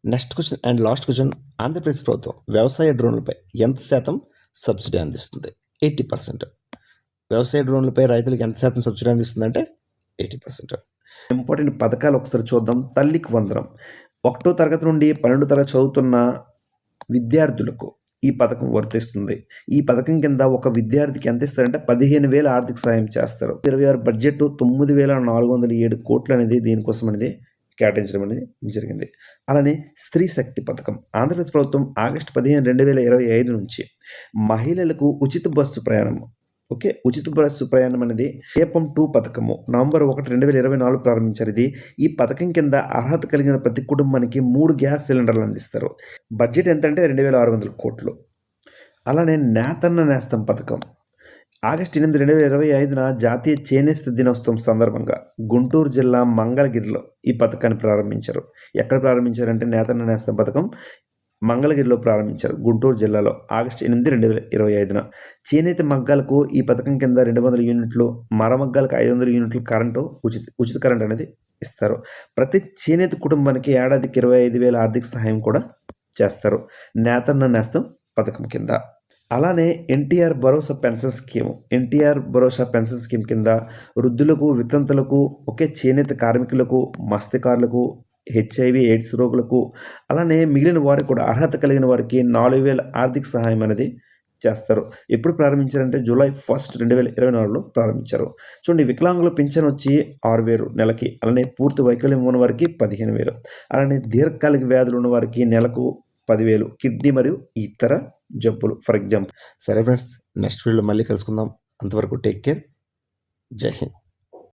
Next question and last question. Andhra Pradesh ప్రభుత్వం వ్యవసాయ డ్రోన్లపై ఎంత శాతం సబ్సిడీ అందిస్తుంది? 80%. వ్యవసాయ డ్రోన్లపై రైతులకు ఎంత శాతం సబ్సిడీ అందిస్తుంది అంటే 80%. ఇంపార్టెంట్ పథకాలు ఒకసారి చూద్దాం. తల్లికి వందనం 1వ తరగతి నుండి 12వ తరగతి చదువుతున్న విద్యార్థులకు ఈ పథకం వర్తిస్తుంది. ఈ పథకం కింద ఒక విద్యార్థికి ఎంత ఇస్తారంటే 15,000 ఆర్థిక సాయం చేస్తారు. 26 బడ్జెట్ 9,407 కోట్లు అనేది దీనికోసం అనేది కేటాయించడం అనేది జరిగింది. అలానే స్త్రీ శక్తి పథకం ఆంధ్రప్రదేశ్ ప్రభుత్వం ఆగస్టు 15, 2025 నుంచి మహిళలకు ఉచిత బస్సు ప్రయాణం ఉచిత బస్సు ప్రయాణం అనేది ఏపం 2 పథకము నవంబర్ 1, 2024 ప్రారంభించారు. ఈ పథకం కింద అర్హత కలిగిన ప్రతి కుటుంబానికి 3 గ్యాస్ సిలిండర్లు అందిస్తారు. బడ్జెట్ ఎంత అంటే 2,600 కోట్లు. అలానే నేతన్న నేస్తం పథకం ఆగస్టు 8, 2025 జాతీయ చేనేత దినోత్సవం సందర్భంగా గుంటూరు జిల్లా మంగళగిరిలో ఈ పథకాన్ని ప్రారంభించారు. ఎక్కడ ప్రారంభించారంటే నేతన్న నేస్తం పథకం మంగళగిరిలో ప్రారంభించారు. గుంటూరు జిల్లాలో ఆగస్టు 8, 2025 చేనేత మగ్గాలకు ఈ పథకం కింద 200 యూనిట్లు, మరమగ్గాలకు 500 యూనిట్లు కరెంటు ఉచిత కరెంట్ అనేది ఇస్తారు. ప్రతి చేనేత కుటుంబానికి ఏడాదికి 25,000 ఆర్థిక సహాయం కూడా చేస్తారు నేతన్న నేస్తం పథకం కింద. అలానే ఎన్టీఆర్ భరోసా పెన్షన్ స్కీమ్ కింద వృద్ధులకు, వితంతులకు, చేనేత కార్మికులకు, మత్స్యకారులకు, HIV ఎయిడ్స్ రోగులకు, అలానే మిగిలిన వారికి కూడా అర్హత కలిగిన వారికి 4,000 ఆర్థిక సహాయం అనేది చేస్తారు. ఎప్పుడు ప్రారంభించారంటే జూలై 1, 2024లో ప్రారంభించారు. చూడండి, వికలాంగుల పింఛన్ వచ్చి 6,000 నెలకి, అలానే పూర్తి వైకల్యం ఉన్న వారికి 15,000, అలానే దీర్ఘకాలిక వ్యాధులు ఉన్న వారికి నెలకు 10,000, కిడ్నీ మరియు ఇతర జబ్బులు ఫర్ ఎగ్జాంపుల్. సరే ఫ్రెండ్స్, నెక్స్ట్ వీడియోలో మళ్ళీ కలుసుకుందాం. అంతవరకు టేక్ కేర్. జై హింద్.